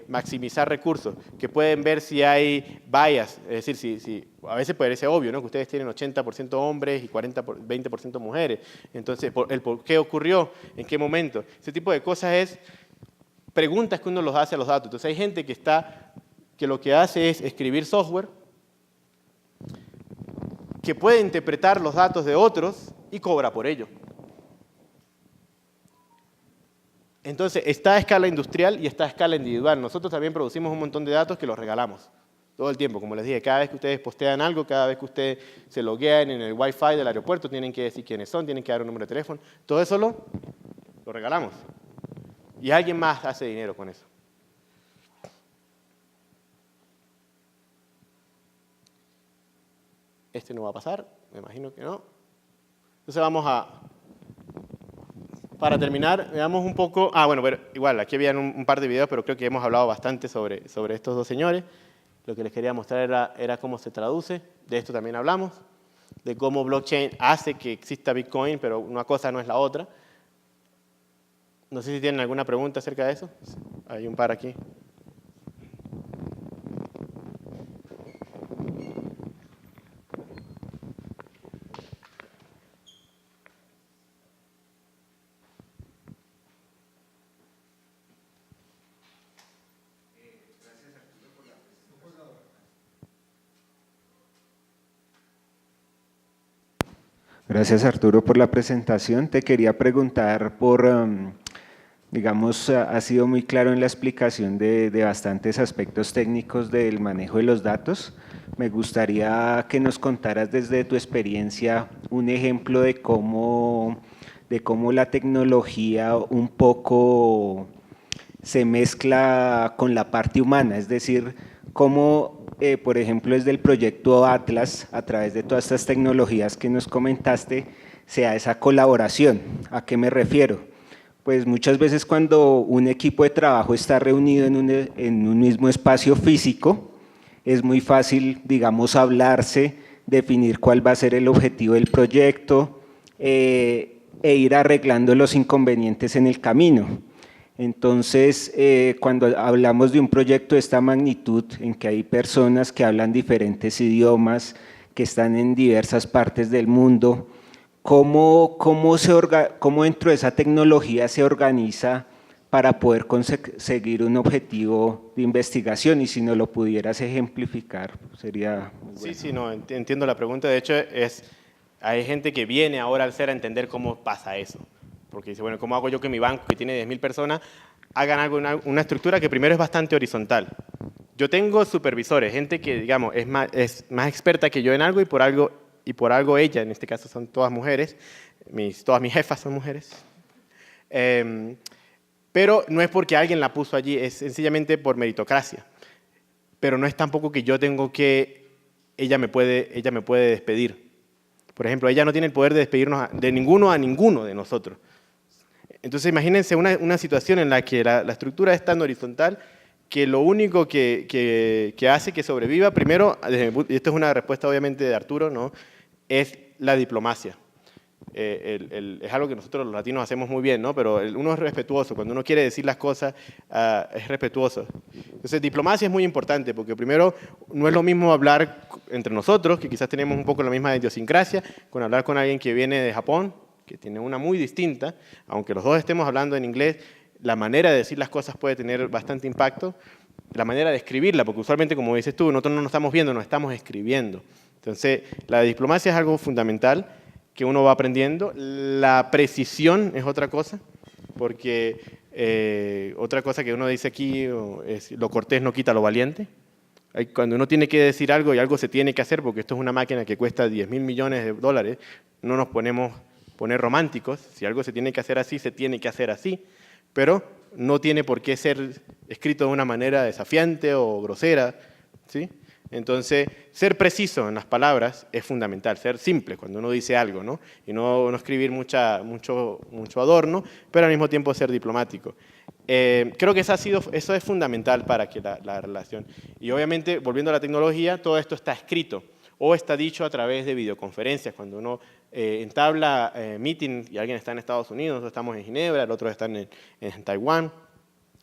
maximizar recursos, que pueden ver si hay bias, es decir, si a veces parece obvio, ¿no? Que ustedes tienen 80% hombres y 20% mujeres. Entonces, ¿por qué ocurrió? ¿En qué momento? Ese tipo de cosas es preguntas que uno los hace a los datos. Entonces hay gente que lo que hace es escribir software que puede interpretar los datos de otros y cobra por ello. Entonces, está a escala industrial y está a escala individual. Nosotros también producimos un montón de datos que los regalamos todo el tiempo. Como les dije, cada vez que ustedes postean algo, cada vez que ustedes se loguean en el Wi-Fi del aeropuerto, tienen que decir quiénes son, tienen que dar un número de teléfono. Todo eso lo regalamos. Y alguien más hace dinero con eso. Este no va a pasar, me imagino que no. Entonces vamos para terminar, veamos un poco, bueno, pero igual, aquí habían un par de videos, pero creo que hemos hablado bastante sobre estos dos señores. Lo que les quería mostrar era cómo se traduce, de esto también hablamos, de cómo blockchain hace que exista Bitcoin, pero una cosa no es la otra. No sé si tienen alguna pregunta acerca de eso. Hay un par aquí. Gracias, Arturo, por la presentación. Te quería preguntar digamos, ha sido muy claro en la explicación de bastantes aspectos técnicos del manejo de los datos. Me gustaría que nos contaras desde tu experiencia un ejemplo de cómo la tecnología un poco se mezcla con la parte humana, es decir, cómo por ejemplo, desde el proyecto Atlas, a través de todas estas tecnologías que nos comentaste, sea esa colaboración. ¿A qué me refiero? Pues muchas veces cuando un equipo de trabajo está reunido en un mismo espacio físico, es muy fácil, digamos, hablarse, definir cuál va a ser el objetivo del proyecto e ir arreglando los inconvenientes en el camino. Entonces, cuando hablamos de un proyecto de esta magnitud, en que hay personas que hablan diferentes idiomas, que están en diversas partes del mundo, ¿cómo dentro de esa tecnología se organiza para poder conseguir un objetivo de investigación? Y si no lo pudieras ejemplificar, sería muy bueno. Sí, no, entiendo la pregunta. De hecho, hay gente que viene ahora al CER a entender cómo pasa eso. Porque dice, bueno, ¿cómo hago yo que mi banco, que tiene 10.000 personas, hagan algo, una estructura que primero es bastante horizontal? Yo tengo supervisores, gente que, digamos, es más experta que yo en algo y por algo ella, en este caso son todas mujeres, todas mis jefas son mujeres. Pero no es porque alguien la puso allí, es sencillamente por meritocracia. Pero no es tampoco que yo tengo que, ella me puede despedir. Por ejemplo, ella no tiene el poder de despedirnos de ninguno a ninguno de nosotros. Entonces imagínense una situación en la que la estructura es tan horizontal que lo único que hace que sobreviva, primero, y esto es una respuesta obviamente de Arturo, ¿no?, es la diplomacia. Es algo que nosotros los latinos hacemos muy bien, ¿no?, pero uno es respetuoso, cuando uno quiere decir las cosas es respetuoso. Entonces diplomacia es muy importante porque primero no es lo mismo hablar entre nosotros, que quizás tenemos un poco la misma idiosincrasia, con hablar con alguien que viene de Japón que tiene una muy distinta, aunque los dos estemos hablando en inglés, la manera de decir las cosas puede tener bastante impacto, la manera de escribirla, porque usualmente, como dices tú, nosotros no nos estamos viendo, nos estamos escribiendo. Entonces, la diplomacia es algo fundamental que uno va aprendiendo. La precisión es otra cosa, porque otra cosa que uno dice aquí es lo cortés no quita lo valiente. Cuando uno tiene que decir algo y algo se tiene que hacer, porque esto es una máquina que cuesta 10.000 millones de dólares, no nos poner románticos. Si algo se tiene que hacer así, se tiene que hacer así, pero no tiene por qué ser escrito de una manera desafiante o grosera, ¿sí? Entonces, ser preciso en las palabras es fundamental, ser simple cuando uno dice algo, ¿no? Y no escribir mucho adorno, pero al mismo tiempo ser diplomático. Creo que eso es fundamental para que la relación. Y obviamente, volviendo a la tecnología, todo esto está escrito o está dicho a través de videoconferencias. Cuando uno entabla meeting y alguien está en Estados Unidos, nosotros estamos en Ginebra, el otro están en Taiwán,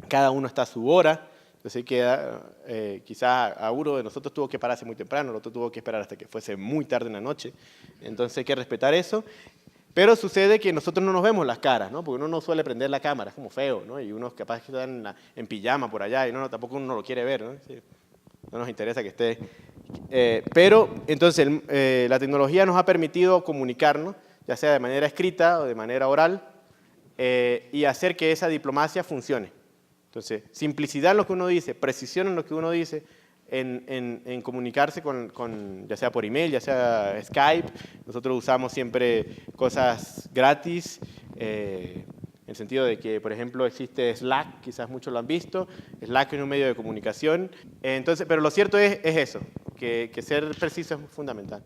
cada uno está a su hora. Entonces quizás a uno de nosotros tuvo que pararse muy temprano, el otro tuvo que esperar hasta que fuese muy tarde en la noche. Entonces hay que respetar eso. Pero sucede que nosotros no nos vemos las caras, ¿no? Porque uno no suele prender la cámara, es como feo, ¿no? Y unos capaz que están en pijama por allá y tampoco uno lo quiere ver, ¿no? Sí, no nos interesa que esté. Pero entonces la tecnología nos ha permitido comunicarnos, ya sea de manera escrita o de manera oral, y hacer que esa diplomacia funcione. Entonces, simplicidad en lo que uno dice, precisión en lo que uno dice, en comunicarse ya sea por email, ya sea Skype. Nosotros usamos siempre cosas gratis, en el sentido de que, por ejemplo, existe Slack, quizás muchos lo han visto. Slack es un medio de comunicación. Entonces, pero lo cierto es eso, que ser preciso es fundamental.